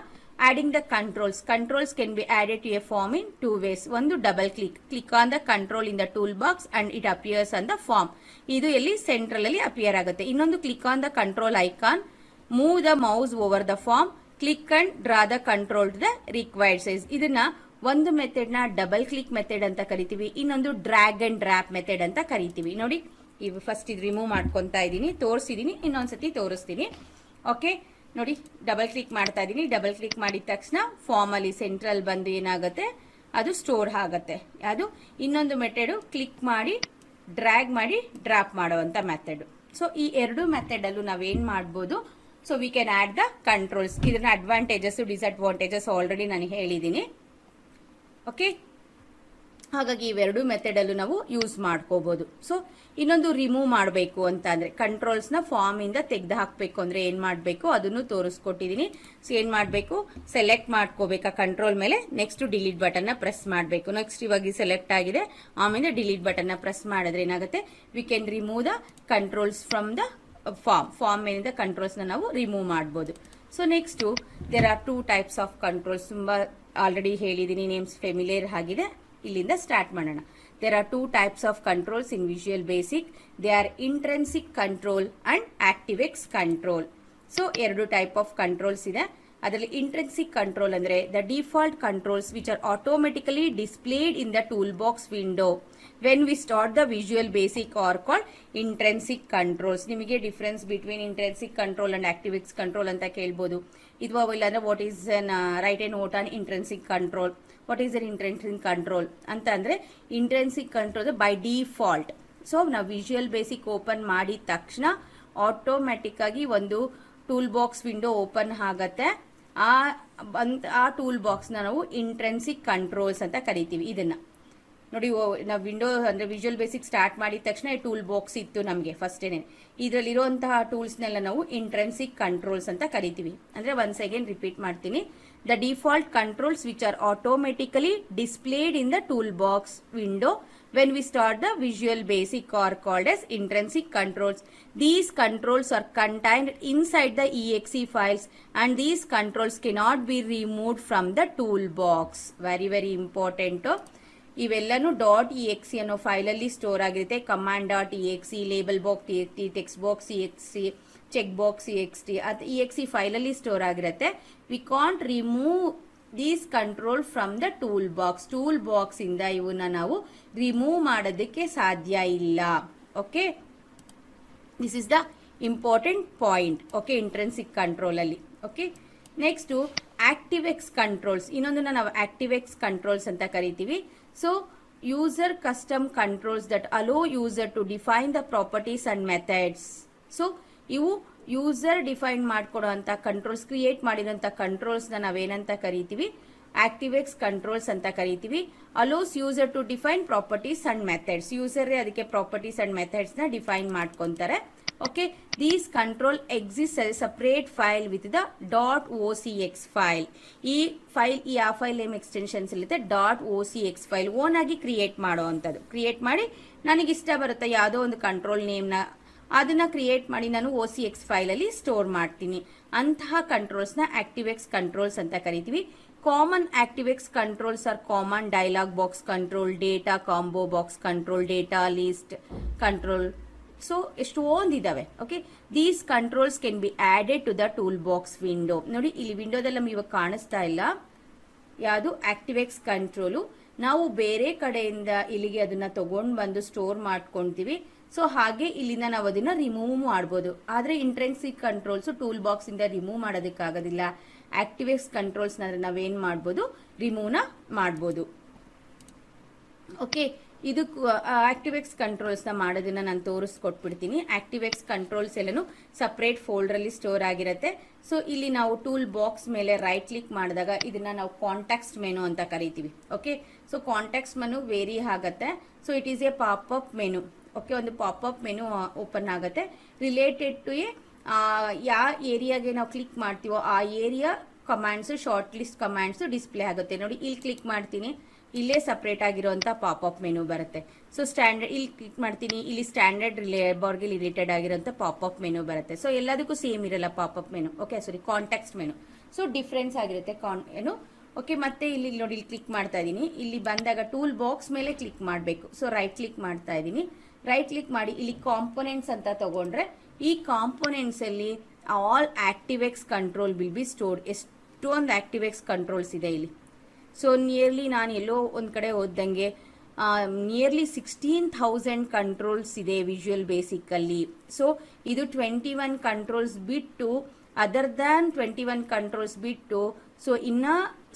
Adding the controls can be added to a form in 2 ways. ಒಂದು double click on the control in the tool box and it appears on the form. ಇದು ಎಲ್ಲಿ ಸೆಂಟ್ರಲ್ ಅಲ್ಲಿ ಅಪಿಯರ್ ಆಗುತ್ತೆ. ಇನ್ನೊಂದು click on the control icon, move the mouse over the form, click and draw the control to the required size. ಇದನ್ನ ಒಂದು method ನ double click method ಅಂತ ಕರಿತೀವಿ, ಇನ್ನೊಂದು ಡ್ರ್ಯಾಗ್ ಅಂಡ್ ಡ್ರಾಪ್ ಮೆಥಡ್ ಅಂತ ಕರಿತೀವಿ. ನೋಡಿ, ಇವು ಫಸ್ಟ್ ಇದು ರಿಮೂವ್ ಮಾಡ್ಕೊಂತಾ ಇದ್ದೀನಿ, ತೋರಿಸಿದೀನಿ, ಇನ್ನೊಂದ್ಸತಿ ತೋರಿಸ್ತೀನಿ. ಓಕೆ, ನೋಡಿ ಡಬಲ್ ಕ್ಲಿಕ್ ಮಾಡ್ತಾ ಇದ್ದೀನಿ. ಡಬಲ್ ಕ್ಲಿಕ್ ಮಾಡಿದ ತಕ್ಷಣ ಫಾರ್ಮ್ ಅಲ್ಲಿ ಸೆಂಟ್ರಲ್ ಬಂದು ಏನಾಗುತ್ತೆ ಅದು ಸ್ಟೋರ್ ಆಗುತ್ತೆ. ಅದು ಇನ್ನೊಂದು ಮೆಥಡ್ ಕ್ಲಿಕ್ ಮಾಡಿ ಡ್ರ್ಯಾಗ್ ಮಾಡಿ ಡ್ರಾಪ್ ಮಾಡುವಂತ ಮೆಥಡ್. ಸೊ ಈ ಎರಡು ಮೆಥಡ್ ಅಲ್ಲೂ ನಾವೇನ್ ಮಾಡ್ಬೋದು, so we can add the controls. ಇದನ್ನ ಅಡ್ವಾಂಟೇಜಸ್ ಡಿಸ್ಅಡ್ವಾಂಟೇಜಸ್ ಆಲ್ರೆಡಿ ನಾನು ಹೇಳಿದ್ದೀನಿ. ಓಕೆ, ಹಾಗಾಗಿ ಇವೆರಡು ಮೆಥಡ್ ಅಲ್ಲೂ ನಾವು ಯೂಸ್ ಮಾಡ್ಕೋಬಹುದು. ಸೊ ಇನ್ನೊಂದು ರಿಮೂವ್ ಮಾಡಬೇಕು ಅಂತ ಅಂದ್ರೆ ಕಂಟ್ರೋಲ್ಸ್ ನ ಫಾರ್ಮ್ ಇಂದ ತೆಗೆದು ಹಾಕ್ಬೇಕು ಅಂದ್ರೆ ಏನ್ ಮಾಡ್ಬೇಕು ಅದನ್ನು ತೋರಿಸ್ಕೊಟ್ಟಿದೀನಿ. ಸೊ ಏನ್ ಮಾಡ್ಬೇಕು, ಸೆಲೆಕ್ಟ್ ಮಾಡ್ಕೋಬೇಕಾ ಕಂಟ್ರೋಲ್ ಮೇಲೆ, ನೆಕ್ಸ್ಟ್ ಡಿಲೀಟ್ ಬಟನ್ ನ ಪ್ರೆಸ್ ಮಾಡಬೇಕು. ನೆಕ್ಸ್ಟ್ ಇವಾಗ ಸೆಲೆಕ್ಟ್ ಆಗಿದೆ, ಆಮೇಲೆ ಡಿಲೀಟ್ ಬಟನ್ ನ ಪ್ರೆಸ್ ಮಾಡಿದ್ರೆ ಏನಾಗುತ್ತೆ, we can remove the controls from the form ಮೇಲಿಂದ ಕಂಟ್ರೋಲ್ಸ್ ನ ನಾವು ರಿಮೂವ್ ಮಾಡಬಹುದು. So next there are 2 types of controls. ತುಂಬಾ ಆಲ್ರೆಡಿ ಹೇಳಿದೀನಿ, ನೇಮ್ಸ್ ಫೆಮಿಲಿಯರ್ ಆಗಿದೆ. ಇಲ್ಲಿಂದ ಸ್ಟಾರ್ಟ್ ಮಾಡೋಣ. There are 2 types of controls in Visual Basic. They are intrinsic control and ActiveX control. So, 2 type of controls ಇದೆ. ಅದರಲ್ಲಿ intrinsic control ಅಂದರೆ the default controls which are automatically displayed in the tool box window when we start the visual Basic are called intrinsic controls. ನಿಮಗೆ difference between intrinsic control and ActiveX control ಅಂತ ಕೇಳ್ಬೋದು. ಇದು ಇಲ್ಲಾಂದ್ರೆ what is an write a note on intrinsic control, what is an intrinsic control ಅಂತ ಅಂದ್ರೆ intrinsic control by default. So ನಾವು Visual Basic open ಮಾಡಿದ ತಕ್ಷಣ ಆಟೋಮ್ಯಾಟಿಕ್ ಆಗಿ ಒಂದು ಟೂಲ್ ಬಾಕ್ಸ್ ವಿಂಡೋ ಓಪನ್ ಆಗತ್ತೆ. ಆ ಟೂಲ್ ಬಾಕ್ಸ್ ನಾವು ಇಂಟ್ರೆನ್ಸಿಕ್ ಕಂಟ್ರೋಲ್ಸ್ ಅಂತ ಕರಿತೀವಿ. ಇದನ್ನ ನೋಡಿ, ನಾವು ವಿಂಡೋ ಅಂದ್ರೆ ವಿಜುವಲ್ ಬೇಸಿಕ್ ಸ್ಟಾರ್ಟ್ ಮಾಡಿದ ತಕ್ಷಣ ಈ ಟೂಲ್ ಬಾಕ್ಸ್ ಇತ್ತು ನಮಗೆ ಫಸ್ಟೇನೆ. ಇದರಲ್ಲಿರುವಂತಹ ಟೂಲ್ಸ್ನೆಲ್ಲ ನಾವು ಇಂಟ್ರೆನ್ಸಿಕ್ ಕಂಟ್ರೋಲ್ಸ್ ಅಂತ ಕರಿತೀವಿ. ಅಂದ್ರೆ ಒನ್ಸ್ ಅಗೇನ್ ರಿಪೀಟ್ ಮಾಡ್ತೀನಿ. The default controls which are automatically displayed in the tool box window when we start the visual basic are called as intrinsic controls. These controls are contained inside the exe files and these controls cannot be removed from the toolbox. Very important. ಇವೆಲ್ಲನೂ .exe ಅನ್ನೋ file ಅಲ್ಲಿ store ಆಗಿರುತ್ತೆ. command.exe, label box txt, text box exe, check box ext ಅದು exe file ಅಲ್ಲಿ store ಆಗಿರುತ್ತೆ. We can't remove these control from the tool box. Tool box ಇಂದ ಇವನ್ನ ನಾವು ರಿಮೂವ್ ಮಾಡೋದಕ್ಕೆ ಸಾಧ್ಯ ಇಲ್ಲ. Okay, this is the important point. Okay, intrinsic control ಅಲ್ಲಿ. Okay, next ActiveX controls. ಇನ್ನೊಂದನ್ನ ನಾವು ಆಕ್ಟಿವೆಕ್ಸ್ ಕಂಟ್ರೋಲ್ಸ್ ಅಂತ ಕರಿತೀವಿ. So user custom controls that allow user to define the properties and methods. So ಇವು ಯೂಸರ್ ಡಿಫೈನ್ ಮಾಡ್ಕೊಡುವಂತ controls, create ಮಾಡಿದಂತ controls ನಾವೇನಂತ ಕರಿತೀವಿ, ಆಕ್ಟಿವೆಕ್ಸ್ ಕಂಟ್ರೋಲ್ಸ್ ಅಂತ ಕರಿತೀವಿ. Allows user to define properties and methods. User ಅದಕ್ಕೆ ಪ್ರಾಪರ್ಟೀಸ್ ಅಂಡ್ ಮೆಥಡ್ಸ್ ನ define ಮಾಡ್ಕೊಂತಾರೆ. Okay, these control exist as separate file with the .ocx file. ಈ ಫೈಲ್ ಆ ಫೈಲ್ ನೇಮ್ ಎಕ್ಸ್ಟೆನ್ಷನ್ಸ್ ಇರುತ್ತೆ. .ocx ಫೈಲ್ ಓನ್ ಆಗಿ create ಮಾಡುವಂತದ್ದು. Create ಮಾಡಿ ನನಗೆ ಇಷ್ಟ ಬರುತ್ತೆ ಯಾವುದೋ ಒಂದು ಕಂಟ್ರೋಲ್ ನೇಮ್ ನ, ಅದನ್ನ ಕ್ರಿಯೇಟ್ ಮಾಡಿ ನಾನು OCX ಫೈಲ್ ಅಲ್ಲಿ ಸ್ಟೋರ್ ಮಾಡ್ತೀನಿ. ಅಂತಹ ಕಂಟ್ರೋಲ್ಸ್ ನ ಆಕ್ಟಿವೆಕ್ಸ್ ಕಂಟ್ರೋಲ್ಸ್ ಅಂತ ಕರಿತೀವಿ. Common ActiveX controls are common dialog box control, data combo box control, data list control. So ಎಷ್ಟೊಂದಿದಾವೆ. Okay, these controls can be added to the tool box window. ನೋಡಿ, ಇಲ್ಲಿ ವಿಂಡೋದಲ್ಲಿ ನಮ್ಗೆ ಇವಾಗ ಕಾಣಿಸ್ತಾ ಇಲ್ಲ ಯಾವುದು ಆಕ್ಟಿವೆಕ್ಸ್ ಕಂಟ್ರೋಲು. ನಾವು ಬೇರೆ ಕಡೆಯಿಂದ ಇಲ್ಲಿಗೆ ಅದನ್ನ ತಗೊಂಡ್ ಬಂದು ಸ್ಟೋರ್ ಮಾಡ್ಕೊಂತೀವಿ. ಸೊ ಹಾಗೆ ಇಲ್ಲಿಂದ ನಾವು ಅದನ್ನ ರಿಮೂವ್ ಮಾಡಬಹುದು. ಆದ್ರೆ ಇಂಟ್ರೆನ್ಸಿಕ್ ಕಂಟ್ರೋಲ್ಸ್ ಟೂಲ್ ಬಾಕ್ಸ್ ಇಂದ ರಿಮೂವ್ ಮಾಡೋದಕ್ಕಾಗೋದಿಲ್ಲ. ಆಕ್ಟಿವೆಕ್ಸ್ ಕಂಟ್ರೋಲ್ಸ್ ನಾವೇನ್ ಮಾಡಬಹುದು, ರಿಮೂವ್ ನ ಮಾಡಬಹುದು. ಓಕೆ, ಇದಕ್ಕೂ ಆಕ್ಟಿವೆಕ್ಸ್ ಕಂಟ್ರೋಲ್ಸ್ ನ ಮಾಡೋದನ್ನ ನಾನು ತೋರಿಸ್ಕೊಟ್ಬಿಡ್ತೀನಿ. ಆಕ್ಟಿವೆಕ್ಸ್ ಕಂಟ್ರೋಲ್ಸ್ ಎಲ್ಲಾನು ಸಪರೇಟ್ ಫೋಲ್ಡರ್ ಅಲ್ಲಿ ಸ್ಟೋರ್ ಆಗಿರುತ್ತೆ. ಸೊ ಇಲ್ಲಿ ನಾವು ಟೂಲ್ ಬಾಕ್ಸ್ ಮೇಲೆ ರೈಟ್ ಕ್ಲಿಕ್ ಮಾಡಿದಾಗ ಇದನ್ನ ನಾವು ಕಾಂಟ್ಯಾಕ್ಟ್ ಮೆನು ಅಂತ ಕರಿತೀವಿ. Okay, so contact menu very ಆಗತ್ತೆ. So it is a pop up menu. Okay, ಒಂದು ಪಾಪ್ಅಪ್ ಮೆನು ಓಪನ್ ಆಗುತ್ತೆ. ರಿಲೇಟೆಡ್ ಟು ಯಾವ ಏರಿಯಾಗೆ ನಾವು ಕ್ಲಿಕ್ ಮಾಡ್ತೀವೋ ಆ area commands, short list commands display ಆಗುತ್ತೆ. ನೋಡಿ, ಇಲ್ಲಿ ಕ್ಲಿಕ್ ಮಾಡ್ತೀನಿ, ಇಲ್ಲೇ ಸಪರೇಟ್ ಆಗಿರುವಂತ ಪಾಪ್ಅಪ್ ಮೆನು ಬರುತ್ತೆ. ಸೊ ಸ್ಟ್ಯಾಂಡರ್ಡ್ ಇಲ್ಲಿ ಕ್ಲಿಕ್ ಮಾಡ್ತೀನಿ, ಇಲ್ಲಿ ಸ್ಟ್ಯಾಂಡರ್ಡ್ ಬಾರ್ಗೆ ರಿಲೇಟೆಡ್ ಆಗಿರುವಂತ ಪಾಪ್ಅಪ್ ಮೆನು ಬರುತ್ತೆ. ಸೊ ಎಲ್ಲದಕ್ಕೂ ಸೇಮ್ ಇರಲ್ಲ ಪಾಪ್ಅಪ್ ಮೆನು. ಓಕೆ, ಸಾರಿ, ಕಾಂಟ್ಯಾಕ್ಟ್ ಮೆನು. ಸೊ ಡಿಫ್ರೆನ್ಸ್ ಆಗಿರುತ್ತೆ ಏನು. ಓಕೆ, ಮತ್ತೆ ಇಲ್ಲಿ ನೋಡಿ, ಇಲ್ಲಿ ಕ್ಲಿಕ್ ಮಾಡ್ತಾ ಇದ್ದೀನಿ. ಇಲ್ಲಿ ಬಂದಾಗ ಟೂಲ್ ಬಾಕ್ಸ್ ಮೇಲೆ ಕ್ಲಿಕ್ ಮಾಡಬೇಕು. ಸೊ ರೈಟ್ ಕ್ಲಿಕ್ ಮಾಡ್ತಾ ಇದ್ದೀನಿ. ರೈಟ್ ಕ್ಲಿಕ್ ಮಾಡಿ ಇಲ್ಲಿ ಕಾಂಪೋನೆಂಟ್ಸ್ ಅಂತ ತಗೊಂಡ್ರೆ ಈ ಕಾಂಪೋನೆಂಟ್ಸ್ ಅಲ್ಲಿ all ActiveX control will be stored. ಎಷ್ಟೊಂದು ಆಕ್ಟಿವೆಕ್ಸ್ ಕಂಟ್ರೋಲ್ಸ್ ಇದೆ ಇಲ್ಲಿ. ಸೊ ನಿಯರ್ಲಿ ನಾನು ಎಲ್ಲೋ ಒಂದ್ ಕಡೆ ಓದ್ದಂಗೆ ನಿಯರ್ಲಿ 16,000 ಕಂಟ್ರೋಲ್ಸ್ ಇದೆ ವಿಜುವಲ್ ಬೇಸಿಕ್ ಅಲ್ಲಿ. ಸೊ ಇದು 21 ಕಂಟ್ರೋಲ್ಸ್ ಬಿಟ್ಟು, ಅದರ್ ದ್ಯಾನ್ 21 ಕಂಟ್ರೋಲ್ಸ್ ಬಿಟ್ಟು, ಸೊ ಇನ್ನ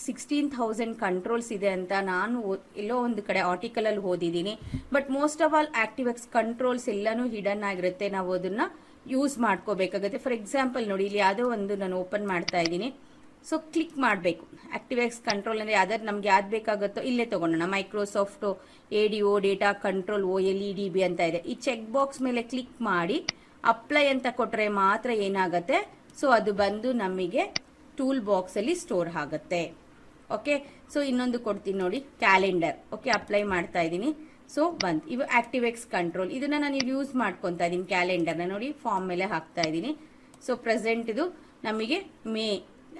16,000 ಕಂಟ್ರೋಲ್ಸ್ ಇದೆ ಅಂತ ನಾನು ಎಲ್ಲೋ ಒಂದು ಕಡೆ ಆರ್ಟಿಕಲ್ ಅಲ್ಲಿ ಓದಿದ್ದೀನಿ. But most of all ActiveX controls ಎಲ್ಲಾನು ಹಿಡನ್ ಆಗಿರುತ್ತೆ. ನಾವು ಅದನ್ನ ಯೂಸ್ ಮಾಡ್ಕೋಬೇಕಾಗುತ್ತೆ. ಫಾರ್ ಎಕ್ಸಾಂಪಲ್ ನೋಡಿ, ಇಲ್ಲಿ ಯಾವುದೋ ಒಂದು ನಾನು ಓಪನ್ ಮಾಡ್ತಾ ಇದ್ದೀನಿ. ಸೊ ಕ್ಲಿಕ್ ಮಾಡಬೇಕು. ಆಕ್ಟಿವೆಕ್ಸ್ ಕಂಟ್ರೋಲ್ ಅಂದ್ರೆ ಯಾವ್ದಾದ್ರು ನಮ್ಗೆ ಯಾವ್ದು ಬೇಕಾಗುತ್ತೋ ಇಲ್ಲೇ ತಗೊಂಡೋಣ. Microsoft ADO data control OLEDB ಅಂತ ಇದೆ. ಈ ಚೆಕ್ ಬಾಕ್ಸ್ ಮೇಲೆ ಕ್ಲಿಕ್ ಮಾಡಿ ಅಪ್ಲೈ ಅಂತ ಕೊಟ್ರೆ ಮಾತ್ರ ಏನಾಗುತ್ತೆ, ಸೊ ಅದು ಬಂದು ನಮಗೆ ಟೂಲ್ ಬಾಕ್ಸ್ ಅಲ್ಲಿ ಸ್ಟೋರ್ ಆಗುತ್ತೆ. ಓಕೆ, ಸೊ ಇನ್ನೊಂದು ಕೊಡ್ತೀನಿ ನೋಡಿ, ಕ್ಯಾಲೆಂಡರ್. ಓಕೆ, ಅಪ್ಲೈ ಮಾಡ್ತಾ ಇದ್ದೀನಿ. ಸೊ ಬಂದ್. ಇವು ಆಕ್ಟಿವೆಕ್ಸ್ ಕಂಟ್ರೋಲ್. ಇದನ್ನ ನಾನು ಯೂಸ್ ಮಾಡ್ಕೊತಾ ಇದ್ದೀನಿ. ಕ್ಯಾಲೆಂಡರ್ನ ನೋಡಿ ಫಾರ್ಮ್ ಮೇಲೆ ಹಾಕ್ತಾ ಇದ್ದೀನಿ. ಸೊ ಪ್ರೆಸೆಂಟ್ ಇದು ನಮಗೆ ಮೇ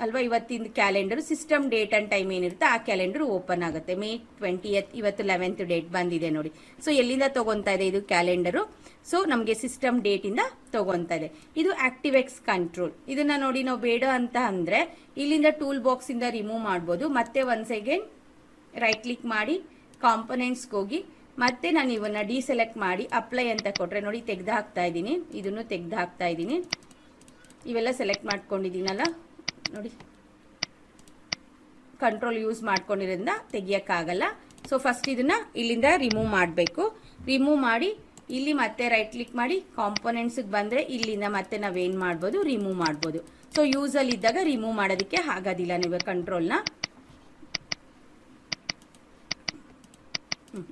ಅಲ್ವಾ, ಇವತ್ತಿನ calendar system date and time ಏನಿರುತ್ತೆ ಆ ಕ್ಯಾಲೆಂಡರ್ ಓಪನ್ ಆಗುತ್ತೆ. May 20th, ಇವತ್ತು 11th ಡೇಟ್ ಬಂದಿದೆ ನೋಡಿ. ಸೊ ಎಲ್ಲಿಂದ ತಗೊಂತಾ ಇದೆ ಇದು ಕ್ಯಾಲೆಂಡರು? ಸೊ ನಮಗೆ ಸಿಸ್ಟಮ್ ಡೇಟ್ ಇಂದ ತಗೊಂತಾ ಇದೆ. ಇದು ಆಕ್ಟಿವೆಕ್ಸ್ ಕಂಟ್ರೋಲ್. ಇದನ್ನ ನೋಡಿ ನಾವು ಬೇಡ ಅಂತ ಅಂದ್ರೆ ಇಲ್ಲಿಂದ ಟೂಲ್ ಬಾಕ್ಸ್ ಇಂದ ರಿಮೂವ್ ಮಾಡ್ಬೋದು. ಮತ್ತೆ ಒನ್ಸ್ ಅಗೇನ್ ರೈಟ್ ಕ್ಲಿಕ್ ಮಾಡಿ ಕಾಂಪೊನೆಂಟ್ಸ್ಗೆ ಹೋಗಿ ಮತ್ತೆ ನಾನು ಇವನ್ನ ಡಿಸೆಲೆಕ್ಟ್ ಮಾಡಿ ಅಪ್ಲೈ ಅಂತ ಕೊಟ್ರೆ ನೋಡಿ ತೆಗೆದು ಹಾಕ್ತಾ ಇದ್ದೀನಿ. ಇದನ್ನು ತೆಗೆದು ಹಾಕ್ತಾ ಇದ್ದೀನಿ. ಇವೆಲ್ಲ ಸೆಲೆಕ್ಟ್ ಮಾಡ್ಕೊಂಡಿದ್ದೀನಲ್ಲ ನೋಡಿ, ಕಂಟ್ರೋಲ್ ಯೂಸ್ ಮಾಡ್ಕೊಂಡಿರೋದ್ರಿಂದ ತೆಗಿಯಕ್ಕಾಗಲ್ಲ. ಸೊ ಫಸ್ಟ್ ಇದನ್ನ ಇಲ್ಲಿಂದ ರಿಮೂವ್ ಮಾಡಬೇಕು. ರಿಮೂವ್ ಮಾಡಿ ಇಲ್ಲಿ ಮತ್ತೆ ರೈಟ್ ಕ್ಲಿಕ್ ಮಾಡಿ ಕಾಂಪೊನೆಂಟ್ಸ್ಗೆ ಬಂದ್ರೆ ಇಲ್ಲಿಂದ ಮತ್ತೆ ನಾವೇನ್ ಮಾಡ್ಬೋದು, ರಿಮೂವ್ ಮಾಡ್ಬೋದು. ಸೊ ಯೂಸ್ ಅಲ್ಲಿ ಇದ್ದಾಗ ರಿಮೂವ್ ಮಾಡೋದಕ್ಕೆ ಆಗೋದಿಲ್ಲ ನೀವು ಕಂಟ್ರೋಲ್ನ.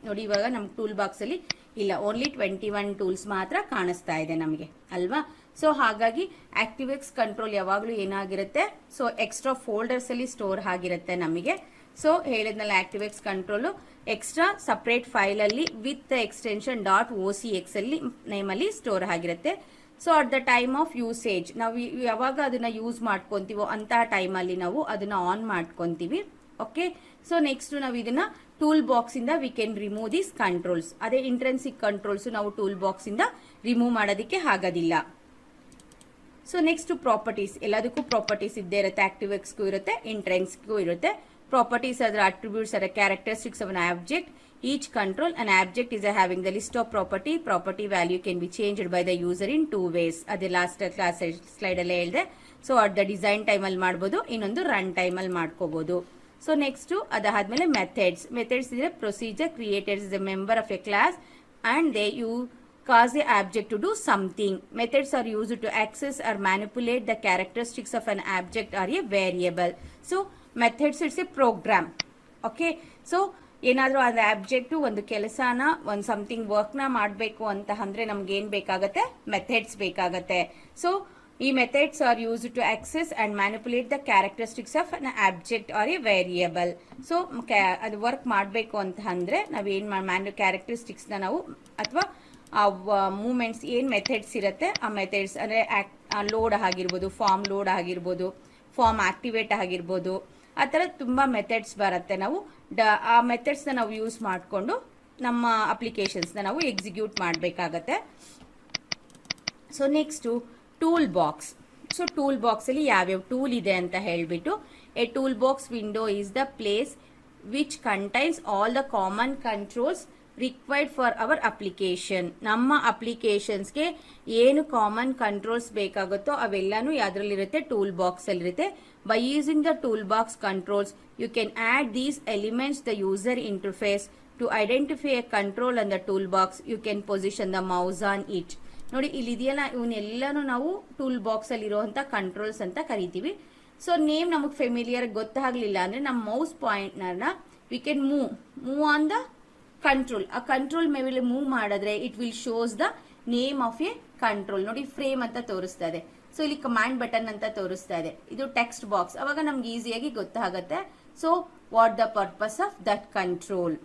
ನೋಡಿ ಇವಾಗ ನಮ್ ಟೂಲ್ ಬಾಕ್ಸ್ ಅಲ್ಲಿ ಇಲ್ಲ, ಓನ್ಲಿ 21 ಟೂಲ್ಸ್ ಮಾತ್ರ ಕಾಣಿಸ್ತಾ ಇದೆ ನಮಗೆ ಅಲ್ವಾ. ಸೊ ಹಾಗಾಗಿ ಆಕ್ಟಿವೆಕ್ಸ್ ಕಂಟ್ರೋಲ್ ಯಾವಾಗಲೂ ಏನಾಗಿರುತ್ತೆ, ಸೊ ಎಕ್ಸ್ಟ್ರಾ ಫೋಲ್ಡರ್ಸ್ ಅಲ್ಲಿ ಸ್ಟೋರ್ ಆಗಿರುತ್ತೆ ನಮಗೆ. ಸೊ ಹೇಳಿದ್ನಲ್ಲ ಆಕ್ಟಿವೆಕ್ಸ್ ಕಂಟ್ರೋಲ್ ಎಕ್ಸ್ಟ್ರಾ ಸಪರೇಟ್ ಫೈಲ್ ಅಲ್ಲಿ ವಿತ್ ಎಕ್ಸ್ಟೆನ್ಷನ್ .ocx ಅಲ್ಲಿ ನೇಮ್ ಅಲ್ಲಿ ಸ್ಟೋರ್ ಆಗಿರುತ್ತೆ. So at the time of usage ನಾವು ಯಾವಾಗ ಅದನ್ನ ಯೂಸ್ ಮಾಡ್ಕೊಂತೀವೋ ಅಂತ ಟೈಮ್ ಅಲ್ಲಿ ನಾವು ಅದನ್ನ ಆನ್ ಮಾಡ್ಕೊಂತೀವಿ. ಓಕೆ, ಸೊ ನೆಕ್ಸ್ಟ್ ನಾವು ಇದನ್ನ ಟೂಲ್ ಬಾಕ್ಸ್ ಇಂದ V can remove this controls. ಅದೇ ಇಂಟ್ರೆನ್ಸಿಕ್ ಕಂಟ್ರೋಲ್ಸ್ ನಾವು ಟೂಲ್ ಬಾಕ್ಸ್ ಇಂದ ರಿಮೂವ್ ಮಾಡೋದಕ್ಕೆ ಆಗೋದಿಲ್ಲ. ಸೊ ನೆಕ್ಸ್ಟ್ ಪ್ರಾಪರ್ಟೀಸ್, ಎಲ್ಲದಕ್ಕೂ ಪ್ರಾಪರ್ಟೀಸ್ ಇದ್ದೇ ಇರುತ್ತೆ. ಆಕ್ಟಿವೆಕ್ಸ್ಗೂ ಇರುತ್ತೆ, ಇಂಟ್ರೆನ್ಸ್ಗೂ ಇರುತ್ತೆ. ಪ್ರಾಪರ್ಟೀಸ್ ಅದರ ಅಟ್ರಿಬ್ಯೂಟ್ಸ್ ಅದರ characteristics of an object. Each control an object is having the list of property value can be changed by the user in 2 ways. ಅದೇ ಲಾಸ್ಟ್ ಕ್ಲಾಸ್ ಸ್ಲೈಡ್ ಅಲ್ಲೇ ಹೇಳಿದೆ. So at the design time ಅಲ್ಲಿ ಮಾಡಬಹುದು, ಇನ್ನೊಂದು run time ಅಲ್ಲಿ ಮಾಡ್ಕೋಬಹುದು. So next ಅದಾದ್ಮೇಲೆ methods ಇದ್ರೆ procedure created is a member of a class and they you cause a object to do something. Methods are used to access or manipulate the characteristics of an object or a variable. So methods it's a program. Okay, so ಏನಾದರೂ ಅದು object ಒಂದು ಕೆಲಸನ ಒಂದು something ವರ್ಕ್ನ ಮಾಡಬೇಕು ಅಂತ ಅಂದ್ರೆ ನಮ್ಗೆ ಏನ್ ಬೇಕಾಗತ್ತೆ, ಮೆಥಡ್ಸ್ ಬೇಕಾಗತ್ತೆ. ಸೊ ಈ methods are use to access and manipulate the characteristics of an object or a variable. So ಅದು ವರ್ಕ್ ಮಾಡಬೇಕು ಅಂತ ಅಂದ್ರೆ ನಾವೇನ್ ಕ್ಯಾರೆಕ್ಟರಿಸ್ಟಿಕ್ಸ್ ನ ನಾವು ಅಥವಾ ಆ ಮೂವ್ಮೆಂಟ್ಸ್ ಏನ್ ಮೆಥಡ್ಸ್ ಇರುತ್ತೆ ಆ ಮೆಥಡ್ಸ್ ಅಂದ್ರೆ ಲೋಡ್ ಆಗಿರ್ಬೋದು, ಫಾರ್ಮ್ ಲೋಡ್ ಆಗಿರ್ಬೋದು, ಫಾರ್ಮ್ ಆಕ್ಟಿವೇಟ್ ಆಗಿರ್ಬೋದು, ಆ ಥರ ತುಂಬ ಮೆಥಡ್ಸ್ ಬರುತ್ತೆ. ನಾವು ಆ ಮೆಥಡ್ಸ್ನ ನಾವು ಯೂಸ್ ಮಾಡಿಕೊಂಡು ನಮ್ಮ ಅಪ್ಲಿಕೇಶನ್ಸ್ನ ನಾವು ಎಕ್ಸಿಕ್ಯೂಟ್ ಮಾಡಬೇಕಾಗತ್ತೆ. So next tool box. So tool ಬಾಕ್ಸಲ್ಲಿ ಯಾವ್ಯಾವ ಟೂಲ್ ಇದೆ ಅಂತ ಹೇಳಿಬಿಟ್ಟು, a tool box window is the place which contains all the common controls required for our application. ನಮ್ಮ ಅಪ್ಲಿಕೇಶನ್ಸ್ಗೆ ಏನು ಕಾಮನ್ ಕಂಟ್ರೋಲ್ಸ್ ಬೇಕಾಗುತ್ತೋ ಅವೆಲ್ಲಾನು ಯಾವ್ದ್ರಲ್ಲಿರುತ್ತೆ, ಟೂಲ್ ಬಾಕ್ಸ್ ಅಲ್ಲಿರುತ್ತೆ. By using the tool box controls you can add these elements the user interface to identify a control on the tool box. You can position the mouse on it. ನೋಡಿ ಇಲ್ಲಿ ಇದೆಯಲ್ಲ, ಇವನ್ನೆಲ್ಲಾನು ನಾವು tool box ಅಲ್ಲಿ ಇರುವಂತ controls ಅಂತ ಕರಿತೀವಿ. So name ನಮಗೆ familiar ಗೊತ್ತಾಗ್ಲಿಲ್ಲ ಅಂದ್ರೆ ನಮ್ಮ ಮೌಸ್ ಪಾಯಿಂಟ್ನ V can move on the control. ಆ ಕಂಟ್ರೋಲ್ ಮೇಲೆ ಮೂವ್ ಮಾಡಿದ್ರೆ it will shows the name of A control. ನೋಡಿ ಫ್ರೇಮ್ ಅಂತ ತೋರಿಸ್ತಾ ಇದೆ. ಸೊ ಇಲ್ಲಿ ಕಮಾಂಡ್ ಬಟನ್ ಅಂತ ತೋರಿಸ್ತಾ ಇದೆ. ಇದು ಟೆಕ್ಸ್ಟ್ ಬಾಕ್ಸ್. ಅವಾಗ ನಮ್ಗೆ ಈಸಿಯಾಗಿ ಗೊತ್ತಾಗುತ್ತೆ. So what the purpose of that control.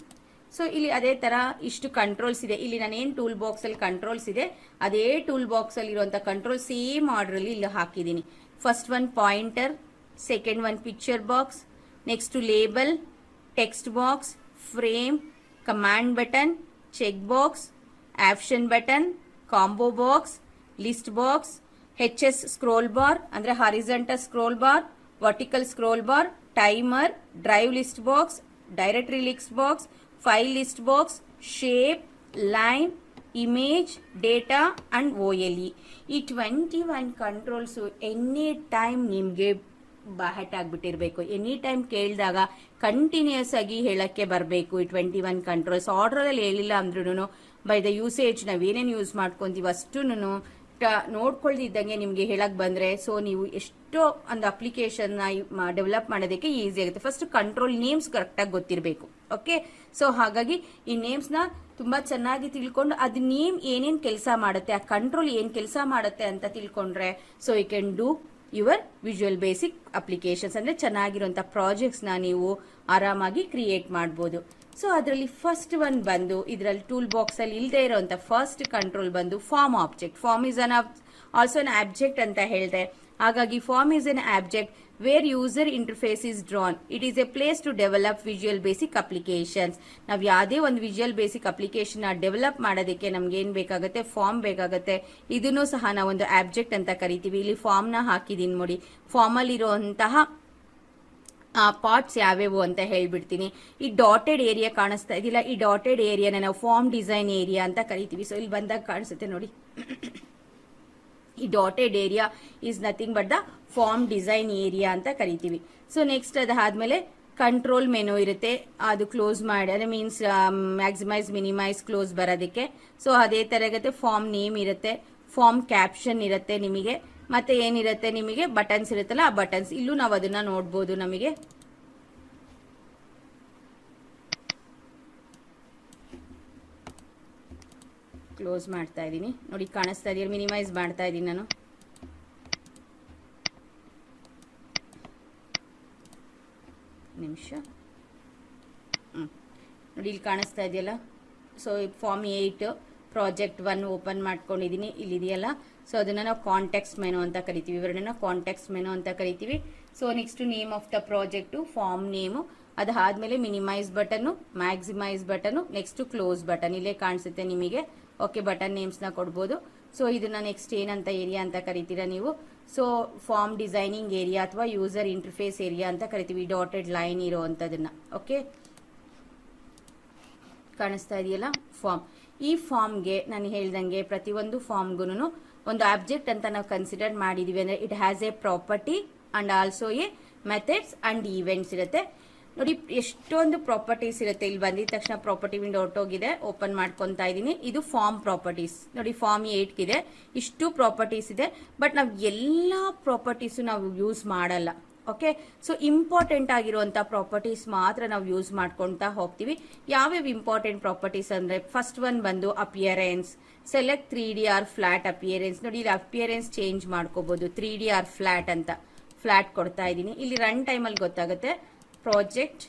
So ಇಲ್ಲಿ ಅದೇ ತರ ಇಷ್ಟು ಕಂಟ್ರೋಲ್ಸ್ ಇದೆ. ಇಲ್ಲಿ ನಾನೇನ್ ಟೂಲ್ ಬಾಕ್ಸ್ ಅಲ್ಲಿ ಕಂಟ್ರೋಲ್ಸ್ ಇದೆ ಅದೇ ಟೂಲ್ ಬಾಕ್ಸ್ ಅಲ್ಲಿ ಇರುವಂತ ಕಂಟ್ರೋಲ್ ಸೇಮ್ ಆರ್ಡರ್ ಅಲ್ಲಿ ಇಲ್ಲಿ ಹಾಕಿದೀನಿ. First one pointer, second one picture box, next label, text box, frame, command button, check box, option button, combo box, list box, HS scroll bar ಅಂದ್ರೆ horizontal scroll bar, vertical scroll bar, timer, drive list box, directory list box, file list box, shape, line, image, data and OLE. ಈ 21 controls any time ನಿಮ್ಗೆ by heart ಆಗ್ಬಿಟ್ಟಿರ್ಬೇಕು. Any time ಕೇಳಿದಾಗ continuous ಆಗಿ ಹೇಳಕ್ಕೆ ಬರಬೇಕು. ಈ 21 controls order ಅಲ್ಲಿ ಹೇಳಿಲ್ಲ ಅಂದ್ರೂ ಬೈ ದ ಯೂಸೇಜ್ ನಾವೇನೇನು ಯೂಸ್ ಮಾಡ್ಕೊಂತೀವಿ ಅಷ್ಟು ನೋಡ್ಕೊಳ್ದಿದ್ದಂಗೆ ನಿಮ್ಗೆ ಹೇಳಕ್ ಬಂದ್ರೆ ಸೊ ನೀವು ಎಷ್ಟೋ ಒಂದು ಅಪ್ಲಿಕೇಶನ್ ಡೆವಲಪ್ ಮಾಡೋದಕ್ಕೆ ಈಸಿ ಆಗುತ್ತೆ. ಫಸ್ಟ್ ಕಂಟ್ರೋಲ್ ನೇಮ್ಸ್ ಕರೆಕ್ಟ್ ಆಗಿ ಗೊತ್ತಿರಬೇಕು. ಓಕೆ, ಸೊ ಹಾಗಾಗಿ ಈ ನೇಮ್ಸ್ ನ ತುಂಬಾ ಚೆನ್ನಾಗಿ ತಿಳ್ಕೊಂಡು ಅದ್ ನೇಮ್ ಏನೇನ್ ಕೆಲಸ ಮಾಡುತ್ತೆ, ಆ ಕಂಟ್ರೋಲ್ ಏನ್ ಕೆಲಸ ಮಾಡುತ್ತೆ ಅಂತ ತಿಳ್ಕೊಂಡ್ರೆ so you can do your visual basic applications. ಅಂದ್ರೆ ಚೆನ್ನಾಗಿರುವಂತ ಪ್ರಾಜೆಕ್ಟ್ಸ್ ನ ನೀವು ಆರಾಮಾಗಿ ಕ್ರಿಯೇಟ್ ಮಾಡಬಹುದು. ಸೊ ಅದರಲ್ಲಿ ಫಸ್ಟ್ ಒನ್ ಬಂದು ಇದರಲ್ಲಿ ಟೂಲ್ ಬಾಕ್ಸ್ ಅಲ್ಲಿ ಇಲ್ಲದೆ ಇರೋಂಥ ಫಸ್ಟ್ ಕಂಟ್ರೋಲ್ ಬಂದು form object. Form is an also an object ಅಂತ ಹೇಳಿದೆ. ಹಾಗಾಗಿ form is an object where user interface is drawn. It is a place to develop visual basic applications. ನಾವು ಯಾವುದೇ ಒಂದು ವಿಜುವಲ್ ಬೇಸಿಕ್ ಅಪ್ಲಿಕೇಶನ್ ಡೆವಲಪ್ ಮಾಡೋದಕ್ಕೆ ನಮ್ಗೆ ಏನ್ ಬೇಕಾಗುತ್ತೆ, ಫಾರ್ಮ್ ಬೇಕಾಗುತ್ತೆ. ಇದನ್ನು ಸಹ ನಾವೊಂದು ಆಬ್ಜೆಕ್ಟ್ ಅಂತ ಕರಿತೀವಿ. ಇಲ್ಲಿ ಫಾರ್ಮ್ ನ ಹಾಕಿದೀನಿ ನೋಡಿ. ಫಾರ್ಮ್ ಅಲ್ಲಿ ಇರುವಂತಹ ಪಾರ್ಟ್ಸ್ ಯಾವ್ಯಾವು ಅಂತ ಹೇಳ್ಬಿಡ್ತೀನಿ. ಈ ಡಾಟೆಡ್ ಏರಿಯಾ ಕಾಣಿಸ್ತಾ ಇದಿಲ್ಲ, ಈ ಡಾಟೆಡ್ ಏರಿಯಾನ ನಾವು ಫಾರ್ಮ್ ಡಿಸೈನ್ ಏರಿಯಾ ಅಂತ ಕರಿತೀವಿ. ಸೊ ಇಲ್ಲಿ ಬಂದಾಗ ಕಾಣಿಸುತ್ತೆ ನೋಡಿ, ಈ dotted area is nothing but the form design area ಅಂತ ಕರಿತೀವಿ. ಸೊ ನೆಕ್ಸ್ಟ್ ಅದಾದ್ಮೇಲೆ ಕಂಟ್ರೋಲ್ ಮೆನು ಇರುತ್ತೆ, ಅದು ಕ್ಲೋಸ್ ಮಾಡಿ, ಅದೇ ಮೀನ್ಸ್ ಮ್ಯಾಕ್ಸಿಮೈಸ್ ಮಿನಿಮೈಸ್ ಕ್ಲೋಸ್ ಬರೋದಕ್ಕೆ. ಸೊ ಅದೇ ತರ ಇರುತ್ತೆ. ಫಾರ್ಮ್ ನೇಮ್ ಇರುತ್ತೆ, ಫಾರ್ಮ್ ಕ್ಯಾಪ್ಷನ್ ಇರುತ್ತೆ ನಿಮಗೆ, ಮತ್ತೆ ಏನಿರುತ್ತೆ ನಿಮಗೆ ಬಟನ್ಸ್ ಇರುತ್ತಲ್ಲ, ಆ ಬಟನ್ಸ್ ಇಲ್ಲೂ ನಾವು ಅದನ್ನ ನೋಡ್ಬೋದು. ನಮಗೆ ಕ್ಲೋಸ್ ಮಾಡ್ತಾ ಇದ್ದೀನಿ ನೋಡಿ, ಕಾಣಿಸ್ತಾ ಇದೆಯಾ? ಮಿನಿಮೈಸ್ ಮಾಡ್ತಾ ಇದ್ದೀನಿ ನಾನು. ನಿಮಿಷ ನೋಡಿ, ಇಲ್ಲಿ ಕಾಣಿಸ್ತಾ ಇದೆಯಲ್ಲ. ಸೊ ಫಾರ್ಮ್ 8 ಪ್ರಾಜೆಕ್ಟ್ 1 ಓಪನ್ ಮಾಡ್ಕೊಂಡಿದ್ದೀನಿ, ಇಲ್ಲಿದೆಯಲ್ಲ. ಸೊ ಅದನ್ನ ನಾವು ಕಾಂಟೆಕ್ಸ್ಟ್ ಮೆನು ಅಂತ ಕರಿತೀವಿ, ಇವೆರಡನ್ನ ಕಾಂಟೆಕ್ಸ್ಟ್ ಮೆನು ಅಂತ ಕರಿತೀವಿ. So next name of the project, form name, ಅದಾದ್ಮೇಲೆ minimise button, maximise button, next close button ಇಲ್ಲೇ ಕಾಣಿಸುತ್ತೆ ನಿಮಗೆ. ಓಕೆ, ಬಟನ್ ನೇಮ್ಸ್ ನ ಕೊಡ್ಬೋದು. ಸೊ ಇದನ್ನ ನೆಕ್ಸ್ಟ್ ಏನಂತ ಏರಿಯಾ ಅಂತ ಕರಿತೀರಾ ನೀವು? ಸೊ ಫಾರ್ಮ್ ಡಿಸೈನಿಂಗ್ ಏರಿಯಾ ಅಥವಾ ಯೂಸರ್ ಇಂಟರ್ಫೇಸ್ ಏರಿಯಾ ಅಂತ ಕರಿತೀವಿ, ಡಾಟೆಡ್ ಲೈನ್ ಇರೋವಂಥದನ್ನ. ಓಕೆ, ಕಾಣಿಸ್ತಾ ಇದೆಯಲ್ಲ ಫಾರ್ಮ್. ಈ ಫಾರ್ಮ್ಗೆ ನಾನು ಹೇಳ್ದಂಗೆ ಪ್ರತಿಯೊಂದು ಫಾರ್ಮ್ಗೂ ಒಂದು ಆಬ್ಜೆಕ್ಟ್ ಅಂತ ನಾವು ಕನ್ಸಿಡರ್ ಮಾಡಿದೀವಿ. ಅಂದ್ರೆ it has A property and also A methods and events ಇರುತ್ತೆ. ನೋಡಿ ಎಷ್ಟೊಂದು ಪ್ರಾಪರ್ಟೀಸ್ ಇರುತ್ತೆ. ಇಲ್ಲಿ ಬಂದಿದ ತಕ್ಷಣ ಪ್ರಾಪರ್ಟಿ ವಿಂಡೋ ಹೊರಟೋಗಿದೆ, ಓಪನ್ ಮಾಡ್ಕೊಂತಾ ಇದ್ದೀನಿ. ಇದು ಫಾರ್ಮ್ ಪ್ರಾಪರ್ಟೀಸ್ ನೋಡಿ, ಫಾರ್ಮ್ 8 ಇದೆ, ಇಷ್ಟು ಪ್ರಾಪರ್ಟೀಸ್ ಇದೆ. ಬಟ್ ನಾವು ಎಲ್ಲಾ ಪ್ರಾಪರ್ಟೀಸ್ ನಾವು ಯೂಸ್ ಮಾಡಲ್ಲ. ಓಕೆ, ಸೊ ಇಂಪಾರ್ಟೆಂಟ್ ಆಗಿರುವಂತ ಪ್ರಾಪರ್ಟೀಸ್ ಮಾತ್ರ ನಾವು ಯೂಸ್ ಮಾಡ್ಕೊಂತಾ ಹೋಗ್ತೀವಿ. ಯಾವ್ಯಾವ ಇಂಪಾರ್ಟೆಂಟ್ ಪ್ರಾಪರ್ಟೀಸ್ ಅಂದ್ರೆ ಫಸ್ಟ್ ಒನ್ ಬಂದು appearance. Select 3D or flat appearance. ನೋಡಿ ಇಲ್ಲಿ ಅಪಿಯರೆನ್ಸ್ ಚೇಂಜ್ ಮಾಡ್ಕೋಬಹುದು, 3D ಆರ್ ಫ್ಲಾಟ್ ಅಂತ. ಫ್ಲಾಟ್ ಕೊಡ್ತಾ ಇದ್ದೀನಿ. ಇಲ್ಲಿ ರನ್ ಟೈಮ್ ಅಲ್ಲಿ ಗೊತ್ತಾಗುತ್ತೆ. ಪ್ರಾಜೆಕ್ಟ್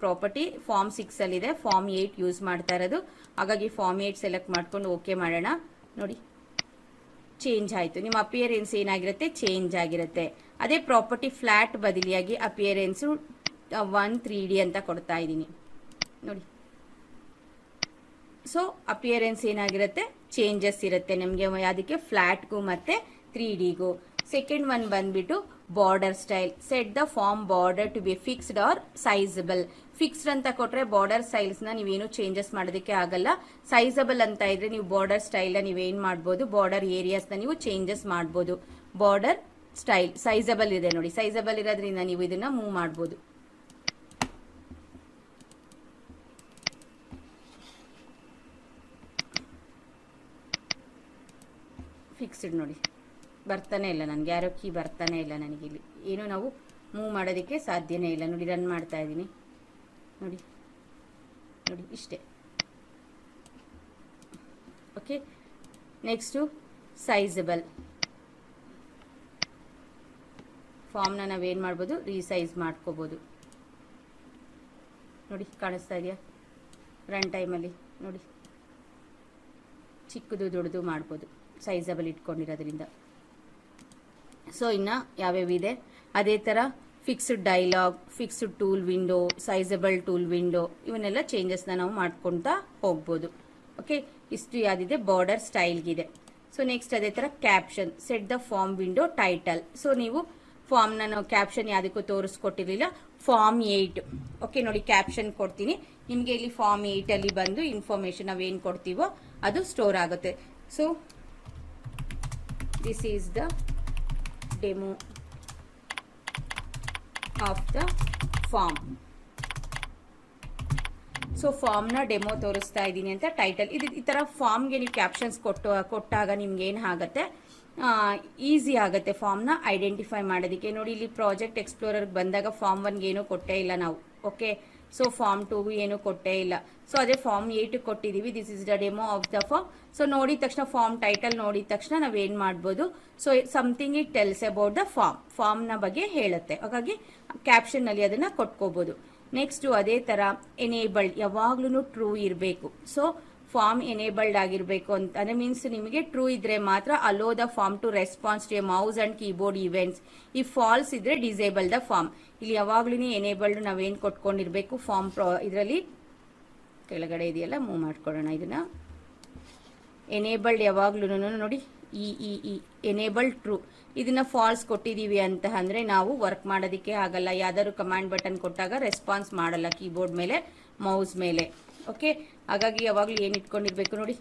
ಪ್ರಾಪರ್ಟಿ ಫಾರ್ಮ್ 6 ಅಲ್ಲಿ ಇದೆ, ಫಾರ್ಮ್ 8 ಯೂಸ್ ಮಾಡ್ತಾ ಇರೋದು. ಹಾಗಾಗಿ ಫಾರ್ಮ್ 8 ಸೆಲೆಕ್ಟ್ ಮಾಡ್ಕೊಂಡು ಓಕೆ ಮಾಡೋಣ. ನೋಡಿ ಚೇಂಜ್ ಆಯ್ತು, ನಿಮ್ಮ ಅಪಿಯರೆನ್ಸ್ ಏನಾಗಿರುತ್ತೆ, ಚೇಂಜ್ ಆಗಿರುತ್ತೆ. ಅದೇ ಪ್ರಾಪರ್ಟಿ ಫ್ಲಾಟ್ ಬದಲಿಯಾಗಿ ಅಪಿಯರೆನ್ಸ್ 1 3D ಅಂತ ಕೊಡ್ತಾ ಇದ್ದೀನಿ ನೋಡಿ. ಸೊ ಅಪಿಯರೆನ್ಸ್ ಏನಾಗಿರುತ್ತೆ, ಚೇಂಜಸ್ ಇರುತ್ತೆ ನಿಮಗೆ, ಅದಕ್ಕೆ ಫ್ಲಾಟ್ಗೂ ಮತ್ತೆ 3Dಗೂ. ಸೆಕೆಂಡ್ ಒನ್ ಬಂದ್ಬಿಟ್ಟು border style. Set the form border to be fixed or sizable. Fixed ಅಂತ ಕೊಟ್ರೆ ಬಾರ್ಡರ್ ಸ್ಟೈಲ್ಸ್ ನ ನೀವೇನು ಚೇಂಜಸ್ ಮಾಡೋದಕ್ಕೆ ಆಗಲ್ಲ. ಸೈಜಬಲ್ ಅಂತ ಇದ್ರೆ ನೀವು ಬಾರ್ಡರ್ ಸ್ಟೈಲ್ ನ ನೀವೇನ್ ಮಾಡಬಹುದು, ಬಾರ್ಡರ್ ಏರಿಯಾಸ್ ನ ನೀವು ಚೇಂಜಸ್ ಮಾಡಬಹುದು. ಬಾರ್ಡರ್ ಸ್ಟೈಲ್ ಸೈಜಬಲ್ ಇದೆ ನೋಡಿ, ಸೈಜಬಲ್ ಇರೋದ್ರಿಂದ ನೀವು ಇದನ್ನ ಮೂವ್ ಮಾಡಬಹುದು. ಫಿಕ್ಸ್ಡ್ ನೋಡಿ ಬರ್ತಾನೆ ಇಲ್ಲ ನನಗೆ, ಯಾರೋ ಕೀ ಬರ್ತಾನೆ ಇಲ್ಲ ನನಗೆ. ಇಲ್ಲಿ ಏನು ನಾವು ಮೂವ್ ಮಾಡೋದಕ್ಕೆ ಸಾಧ್ಯನೇ ಇಲ್ಲ ನೋಡಿ. ರನ್ ಮಾಡ್ತಾ ಇದ್ದೀನಿ ನೋಡಿ, ನೋಡಿ ಇಷ್ಟೇ. Okay, next sizeable. ಫಾರ್ಮ್ನ ನಾವೇನು ಮಾಡ್ಬೋದು, ರೀಸೈಜ್ ಮಾಡ್ಕೋಬೋದು. ನೋಡಿ ಕಾಣಿಸ್ತಾ ಇದೆಯಾ? ರನ್ ಟೈಮಲ್ಲಿ ನೋಡಿ ಚಿಕ್ಕದು ದೊಡ್ಡದು ಮಾಡ್ಬೋದು ಸೈಜಬಲ್ ಇಟ್ಕೊಂಡಿರೋದ್ರಿಂದ. ಸೊ ಇನ್ನು ಯಾವ್ಯಾವಿದೆ ಅದೇ ಥರ fixed dialog, fixed tool window, sizable tool window, ಇವನ್ನೆಲ್ಲ ಚೇಂಜಸ್ನ ನಾವು ಮಾಡ್ಕೊತಾ ಹೋಗ್ಬೋದು. ಓಕೆ, ಇಷ್ಟು ಯಾವ್ದಿದೆ ಬಾರ್ಡರ್ ಸ್ಟೈಲ್ಗಿದೆ. ಸೊ ನೆಕ್ಸ್ಟ್ ಅದೇ ಥರ caption. Set the form window title. So ನೀವು ಫಾರ್ಮ್ನ ನಾವು ಕ್ಯಾಪ್ಷನ್ ಯಾವುದಕ್ಕೂ ತೋರಿಸ್ಕೊಟ್ಟಿರಲಿಲ್ಲ, ಫಾರ್ಮ್ 8. ಓಕೆ ನೋಡಿ, ಕ್ಯಾಪ್ಷನ್ ಕೊಡ್ತೀನಿ ನಿಮಗೆ. ಇಲ್ಲಿ ಫಾರ್ಮ್ 8 ಅಲ್ಲಿ ಬಂದು ಇನ್ಫಾರ್ಮೇಶನ್ ನಾವೇನು ಕೊಡ್ತೀವೋ ಅದು ಸ್ಟೋರ್ ಆಗುತ್ತೆ. So this is the demo of the form. So ಫಾರ್ಮ್ನ ಡೆಮೋ ತೋರಿಸ್ತಾ ಇದ್ದೀನಿ ಅಂತ ಟೈಟಲ್. ಇದು ಈ ಥರ ಫಾರ್ಮ್ಗೆ ನೀವು ಕ್ಯಾಪ್ಷನ್ಸ್ ಕೊಟ್ಟಾಗ ನಿಮ್ಗೆ ಏನು ಆಗುತ್ತೆ, ಈಸಿ ಆಗುತ್ತೆ ಫಾರ್ಮ್ನ ಐಡೆಂಟಿಫೈ ಮಾಡೋದಕ್ಕೆ. ನೋಡಿ ಇಲ್ಲಿ ಪ್ರಾಜೆಕ್ಟ್ ಎಕ್ಸ್ಪ್ಲೋರರ್ಗೆ ಬಂದಾಗ ಫಾರ್ಮ್ 1ಗೆ ಏನೂ ಕೊಟ್ಟೇ ಇಲ್ಲ ನಾವು. ಓಕೆ, ಸೊ ಫಾರ್ಮ್ 2ಗೂ ಏನೂ ಕೊಟ್ಟೇ ಇಲ್ಲ. ಸೊ ಅದೇ ಫಾರ್ಮ್ 8 ಕೊಟ್ಟಿದ್ದೀವಿ. This is the demo of the form. So ನೋಡಿದ ತಕ್ಷಣ ಫಾರ್ಮ್ ಟೈಟಲ್ ನೋಡಿದ ತಕ್ಷಣ ನಾವೇನು ಮಾಡ್ಬೋದು, so something it tells about the ಫಾರ್ಮ್ನ ಬಗ್ಗೆ ಹೇಳುತ್ತೆ. ಹಾಗಾಗಿ ಕ್ಯಾಪ್ಷನ್ನಲ್ಲಿ ಅದನ್ನು ಕೊಟ್ಕೋಬೋದು. ನೆಕ್ಸ್ಟು ಅದೇ ಥರ ಎನೇಬಲ್ಡ್ ಯಾವಾಗ್ಲೂ ಟ್ರೂ ಇರಬೇಕು. ಸೊ ಫಾರ್ಮ್ ಎನೇಬಲ್ಡ್ ಆಗಿರಬೇಕು ಅಂತ ಅಂದರೆ ಮೀನ್ಸ್ ನಿಮಗೆ ಟ್ರೂ ಇದ್ರೆ ಮಾತ್ರ allow the form to response to a mouse and keyboard events. ಈ ಫಾಲ್ಸ್ ಇದ್ರೆ ಡಿಸೇಬಲ್ ದ ಫಾರ್ಮ್. ಇಲ್ಲಿ ಯಾವಾಗ್ಲೂ ಎನೇಬಲ್ಡ್ ನಾವೇನು ಕೊಟ್ಕೊಂಡಿರ್ಬೇಕು ಫಾರ್ಮ್ ಇದರಲ್ಲಿ ಕೆಳಗಡೆ ಇದೆಯಲ್ಲ ಮೂವ್ ಮಾಡ್ಕೊಳ್ಳೋಣ. ಇದನ್ನ ಎನೇಬಲ್ಡ್ ಯಾವಾಗ್ಲೂ ನೋಡಿ ಈ ಎನೇಬಲ್ಡ್ ಟ್ರೂ ಇದನ್ನ ಫಾಲ್ಸ್ ಕೊಟ್ಟಿದೀವಿ ಅಂತ ಅಂದ್ರೆ ನಾವು ವರ್ಕ್ ಮಾಡೋದಕ್ಕೆ ಆಗಲ್ಲ. ಯಾವ್ದಾದ್ರು ಕಮಾಂಡ್ ಬಟನ್ ಕೊಟ್ಟಾಗ ರೆಸ್ಪಾನ್ಸ್ ಮಾಡಲ್ಲ ಕೀಬೋರ್ಡ್ ಮೇಲೆ ಮೌಸ್ ಮೇಲೆ. ಓಕೆ, ಹಾಗಾಗಿ ಯಾವಾಗಲೂ ಏನು ಇಟ್ಕೊಂಡಿರ್ಬೇಕು ನೋಡಿ,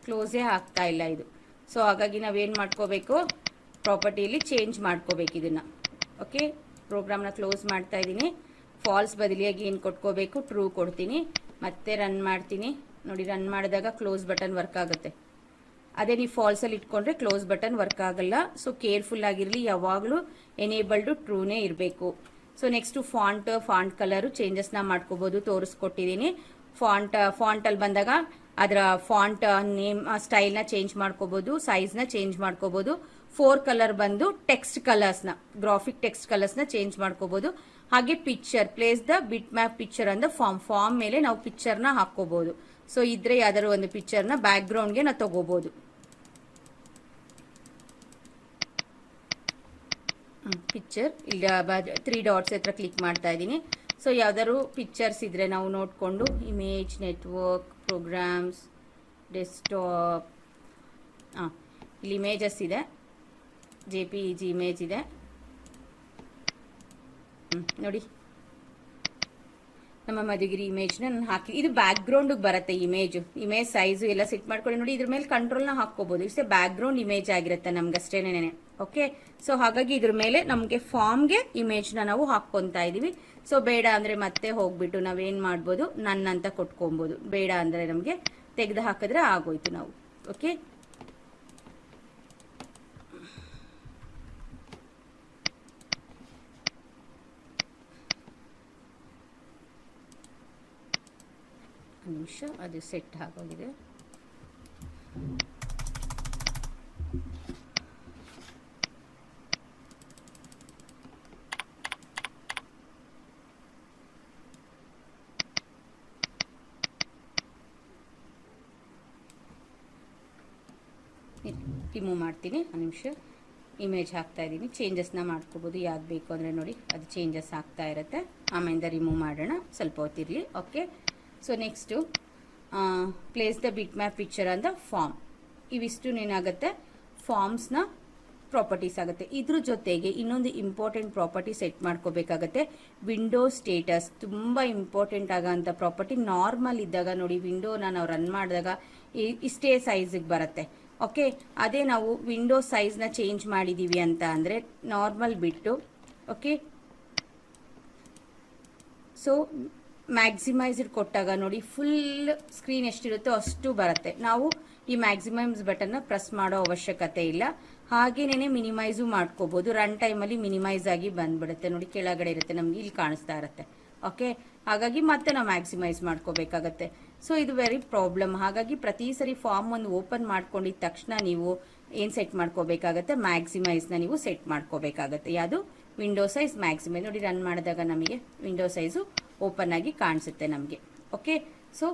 ಕ್ಲೋಸೇ ಆಗ್ತಾ ಇಲ್ಲ ಇದು. ಸೊ ಹಾಗಾಗಿ ನಾವೇನು ಮಾಡ್ಕೋಬೇಕು, ಪ್ರಾಪರ್ಟಿಯಲ್ಲಿ ಚೇಂಜ್ ಮಾಡ್ಕೋಬೇಕು ಇದನ್ನ. ಓಕೆ, ಪ್ರೋಗ್ರಾಮ್ನ ಕ್ಲೋಸ್ ಮಾಡ್ತಾ ಇದ್ದೀನಿ. ಫಾಲ್ಸ್ ಬದಲಿಯಾಗಿ ಏನು ಕೊಟ್ಕೋಬೇಕು, ಟ್ರೂ ಕೊಡ್ತೀನಿ. ಮತ್ತೆ ರನ್ ಮಾಡ್ತೀನಿ ನೋಡಿ. ರನ್ ಮಾಡಿದಾಗ ಕ್ಲೋಸ್ ಬಟನ್ ವರ್ಕ್ ಆಗುತ್ತೆ. ಅದೇ ನೀವು ಫಾಲ್ಸಲ್ಲಿ ಇಟ್ಕೊಂಡ್ರೆ ಕ್ಲೋಸ್ ಬಟನ್ ವರ್ಕ್ ಆಗಲ್ಲ. ಸೊ ಕೇರ್ಫುಲ್ ಆಗಿರಲಿ, ಯಾವಾಗಲೂ ಎನೇಬಲ್ಡ್ ಟ್ರೂನೇ ಇರಬೇಕು. ಸೊ ನೆಕ್ಸ್ಟ್ ಫಾಂಟ್ ಕಲರು ಚೇಂಜಸ್ನ ಮಾಡ್ಕೋಬಹುದು, ತೋರಿಸ್ಕೊಟ್ಟಿದ್ದೀನಿ. ಫಾಂಟಲ್ಲಿ ಬಂದಾಗ ಅದರ ಫಾಂಟ್ ನೇಮ್ ಸ್ಟೈಲ್ನ ಚೇಂಜ್ ಮಾಡ್ಕೋಬಹುದು, ಸೈಜ್ನ ಚೇಂಜ್ ಮಾಡ್ಕೋಬಹುದು. 4 ಕಲರ್ ಬಂದು ಟೆಕ್ಸ್ಟ್ ಕಲರ್ಸ್ನ, ಗ್ರಾಫಿಕ್ ಟೆಕ್ಸ್ಟ್ ಕಲರ್ಸ್ನ ಚೇಂಜ್ ಮಾಡ್ಕೋಬಹುದು. ಹಾಗೆ picture, place the bit map picture ಅಂದ ಫಾರ್ಮ್ ಮೇಲೆ ನಾವು ಪಿಕ್ಚರ್ನ ಹಾಕೋಬಹುದು. ಸೊ ಇದ್ರೆ ಯಾವ್ದಾದ್ರು ಒಂದು ಪಿಕ್ಚರ್ನ ಬ್ಯಾಕ್ ಗ್ರೌಂಡ್ಗೆ ನಾವು ತಗೋಬಹುದು. ಪಿಕ್ಚರ್ ಇಲ್ಲ 3 ಡಾಟ್ಸ್ ಹತ್ರ ಕ್ಲಿಕ್ ಮಾಡ್ತಾ ಇದ್ದೀನಿ. ಸೊ ಯಾವ್ದಾದ್ರು ಪಿಕ್ಚರ್ಸ್ ಇದ್ರೆ ನಾವು ನೋಡಿಕೊಂಡು ಇಮೇಜ್, ನೆಟ್ವರ್ಕ್, ಪ್ರೋಗ್ರಾಮ್ಸ್, ಡೆಸ್ಕ್ಟಾಪ್, ಇಲ್ಲಿ ಇಮೇಜಸ್ ಇದೆ, JPEG ಇಮೇಜ್ ಇದೆ ನೋಡಿ. ನಮ್ಮ ಮಧುಗಿರಿ ಇಮೇಜ್ನ ನಾನು ಹಾಕಿ, ಇದು ಬ್ಯಾಕ್ ಗ್ರೌಂಡ್ ಬರುತ್ತೆ. ಇಮೇಜ್ ಸೈಜು ಎಲ್ಲ ಸೆಟ್ ಮಾಡ್ಕೊಳ್ಳಿ ನೋಡಿ. ಇದ್ರ ಮೇಲೆ ಕಂಟ್ರೋಲ್ನ ಹಾಕೋಬಹುದು. ಇಷ್ಟೇ ಬ್ಯಾಕ್ ಗ್ರೌಂಡ್ ಇಮೇಜ್ ಆಗಿರುತ್ತೆ ನಮ್ಗೆ ಅಷ್ಟೇನೆ. ಓಕೆ, ಸೊ ಹಾಗಾಗಿ ಇದ್ರ ಮೇಲೆ ನಮಗೆ ಫಾರ್ಮ್ಗೆ ಇಮೇಜ್ನ ನಾವು ಹಾಕ್ಕೊಂತಾ ಇದೀವಿ. ಸೊ ಬೇಡ ಅಂದ್ರೆ ಮತ್ತೆ ಹೋಗ್ಬಿಟ್ಟು ನಾವೇನ್ ಮಾಡ್ಬೋದು, ನನ್ನ ಅಂತ ಕೊಟ್ಕೊಬಹುದು. ಬೇಡ ಅಂದ್ರೆ ನಮಗೆ ತೆಗೆದು ಹಾಕಿದ್ರೆ ಆಗೋಯ್ತು ನಾವು. ಓಕೆ, ನಿಮಿಷ, ಅದು ಸೆಟ್ ಆಗೋಗಿದೆ. ರಿಮೂವ್ ಮಾಡ್ತೀನಿ. ಒಂದು ನಿಮಿಷ, ಇಮೇಜ್ ಹಾಕ್ತಾ ಇದ್ದೀನಿ. ಚೇಂಜಸ್ನ ಮಾಡ್ಕೋಬೋದು, ಯಾವ್ದು ಬೇಕು ಅಂದರೆ ನೋಡಿ, ಅದು ಚೇಂಜಸ್ ಆಗ್ತಾ ಇರುತ್ತೆ. ಆಮೇಲೆ ರಿಮೂವ್ ಮಾಡೋಣ, ಸ್ವಲ್ಪ ಹೊತ್ತಿರಲಿ. Okay, so next place the bit map picture ಅಂತ ಫಾರ್ಮ್. ಇವಿಷ್ಟು ಏನಾಗುತ್ತೆ, ಫಾರ್ಮ್ಸ್ನ ಪ್ರಾಪರ್ಟೀಸ್ ಆಗುತ್ತೆ. ಇದ್ರ ಜೊತೆಗೆ ಇನ್ನೊಂದು ಇಂಪಾರ್ಟೆಂಟ್ ಪ್ರಾಪರ್ಟಿ ಸೆಟ್ ಮಾಡ್ಕೋಬೇಕಾಗತ್ತೆ, ವಿಂಡೋ ಸ್ಟೇಟಸ್. ತುಂಬ ಇಂಪಾರ್ಟೆಂಟ್ ಆಗೋಂಥ ಪ್ರಾಪರ್ಟಿ. ನಾರ್ಮಲ್ ಇದ್ದಾಗ ನೋಡಿ, ವಿಂಡೋನ ನಾವು ರನ್ ಮಾಡಿದಾಗ ಇಷ್ಟೇ ಸೈಜಿಗೆ ಬರುತ್ತೆ. ಓಕೆ, ಅದೇ ನಾವು ವಿಂಡೋ ಸೈಜ್ನ ಚೇಂಜ್ ಮಾಡಿದ್ದೀವಿ ಅಂತ ಅಂದರೆ ನಾರ್ಮಲ್ ಬಿಟ್ಟು, ಓಕೆ, ಸೊ ಮ್ಯಾಕ್ಸಿಮೈಸ್ಡ್ ಕೊಟ್ಟಾಗ ನೋಡಿ ಫುಲ್ ಸ್ಕ್ರೀನ್ ಎಷ್ಟಿರುತ್ತೋ ಅಷ್ಟು ಬರುತ್ತೆ. ನಾವು ಈ ಮ್ಯಾಕ್ಸಿಮೈಸ್ ಬಟನ್ನ ಪ್ರೆಸ್ ಮಾಡೋ ಅವಶ್ಯಕತೆ ಇಲ್ಲ. ಹಾಗೇನೇ ಮಿನಿಮೈಸು ಮಾಡ್ಕೋಬಹುದು. ರನ್ ಟೈಮಲ್ಲಿ ಮಿನಿಮೈಸ್ ಆಗಿ ಬಂದ್ಬಿಡುತ್ತೆ ನೋಡಿ, ಕೆಳಗಡೆ ಇರುತ್ತೆ, ನಮ್ಗೆ ಇಲ್ಲಿ ಕಾಣಿಸ್ತಾ ಇರುತ್ತೆ. ಓಕೆ, ಹಾಗಾಗಿ ಮತ್ತೆ ನಾವು ಮ್ಯಾಕ್ಸಿಮೈಸ್ ಮಾಡ್ಕೋಬೇಕಾಗತ್ತೆ. ಸೊ ಇದು ವೆರಿ ಪ್ರಾಬ್ಲಮ್. ಹಾಗಾಗಿ ಪ್ರತಿ ಸರಿ ಫಾರ್ಮ್ ಒಂದು ಓಪನ್ ಮಾಡ್ಕೊಂಡಿದ ತಕ್ಷಣ ನೀವು ಏನು ಸೆಟ್ ಮಾಡ್ಕೋಬೇಕಾಗತ್ತೆ, ಮ್ಯಾಕ್ಸಿಮೈಸ್ನ ನೀವು ಸೆಟ್ ಮಾಡ್ಕೋಬೇಕಾಗತ್ತೆ. ಯಾವುದು, ವಿಂಡೋ ಸೈಜ್ ಮ್ಯಾಕ್ಸಿಮೈಸ್. ನೋಡಿ, ರನ್ ಮಾಡಿದಾಗ ನಮಗೆ ವಿಂಡೋ ಸೈಜು ಓಪನ್ ಆಗಿ ಕಾಣಿಸುತ್ತೆ ನಮಗೆ. ಓಕೆ, ಸೊ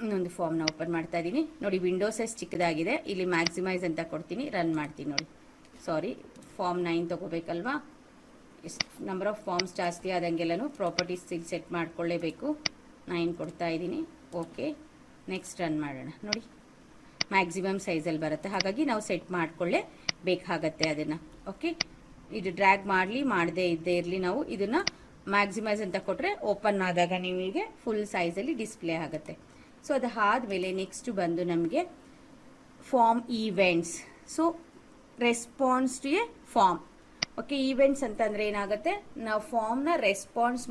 ಇನ್ನೊಂದು ಫಾರ್ಮ್ನ ಓಪನ್ ಮಾಡ್ತಾ ಇದ್ದೀನಿ ನೋಡಿ. ವಿಂಡೋ ಸೈಜ್ ಚಿಕ್ಕದಾಗಿದೆ, ಇಲ್ಲಿ ಮ್ಯಾಕ್ಸಿಮೈಸ್ ಅಂತ ಕೊಡ್ತೀನಿ, ರನ್ ಮಾಡ್ತೀನಿ ನೋಡಿ. ಸಾರಿ, ಫಾರ್ಮ್ 9 ತಗೋಬೇಕಲ್ವಾ. ನಂಬರ್ ಆಫ್ ಫಾರ್ಮ್ಸ್ ಜಾಸ್ತಿ ಆದಂಗೆಲ್ಲೂ ಪ್ರಾಪರ್ಟೀಸ್ ಸೆಟ್ ಮಾಡ್ಕೊಳ್ಳೇಬೇಕು. 9 ಕೊಡ್ತಾ ಇದ್ದೀನಿ. ಓಕೆ, ನೆಕ್ಸ್ಟ್ ರನ್ ಮಾಡೋಣ ನೋಡಿ. ಮ್ಯಾಕ್ಸಿಮಮ್ ಸೈಜಲ್ಲಿ ಬರುತ್ತೆ, ಹಾಗಾಗಿ ನಾವು ಸೆಟ್ ಮಾಡ್ಕೊಳ್ಳೇ ಬೇಕಾಗತ್ತೆ ಅದನ್ನು. ಓಕೆ, ಇದು ಡ್ರ್ಯಾಗ್ ಮಾಡದೇ ಇದ್ದೇ ಇರಲಿ, ನಾವು ಇದನ್ನು ಮ್ಯಾಕ್ಸಿಮೈಸ್ ಅಂತ ಕೊಟ್ಟರೆ ಓಪನ್ ಆದಾಗ ನಿಮಗೆ ಫುಲ್ ಸೈಜಲ್ಲಿ ಡಿಸ್ಪ್ಲೇ ಆಗುತ್ತೆ. ಸೊ ಅದಾದಮೇಲೆ ನೆಕ್ಸ್ಟ್ ಬಂದು ನಮಗೆ form events. So response to a form. Okay, events ಅಂತಂದ್ರೆ ಏನಾಗುತ್ತೆ, ನಾವು ಫಾರ್ಮ್ನ ರೆಸ್ಪಾನ್ಸ್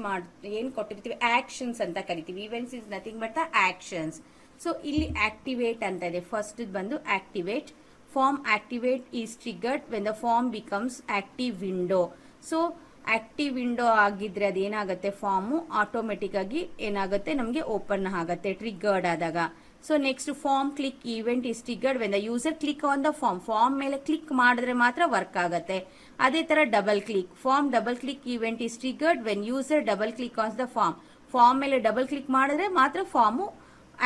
ಏನು ಕೊಟ್ಟಿರ್ತೀವಿ, ಆಕ್ಷನ್ಸ್ ಅಂತ ಕರಿತೀವಿ. Events is nothing but the actions. So ಇಲ್ಲಿ ಆಕ್ಟಿವೇಟ್ ಅಂತ ಇದೆ. ಫಸ್ಟ್ ಬಂದು activate. Form activate is triggered when the form becomes active window. So active window ಆಗಿದ್ರೆ ಅದೇನಾಗುತ್ತೆ, ಫಾರ್ಮು ಆಟೋಮೆಟಿಕ್ ಆಗಿ ಏನಾಗುತ್ತೆ ನಮಗೆ ಓಪನ್ ಆಗುತ್ತೆ ಟ್ರಿಗರ್ಡ್ ಆದಾಗ. So next form click event is triggered when the user click on the form ಮೇಲೆ click ಮಾಡಿದ್ರೆ ಮಾತ್ರ ವರ್ಕ್ ಆಗುತ್ತೆ. ಅದೇ ತರ double click double click event is triggered when user double click on the form ಮೇಲೆ double click ಮಾಡಿದ್ರೆ ಮಾತ್ರ form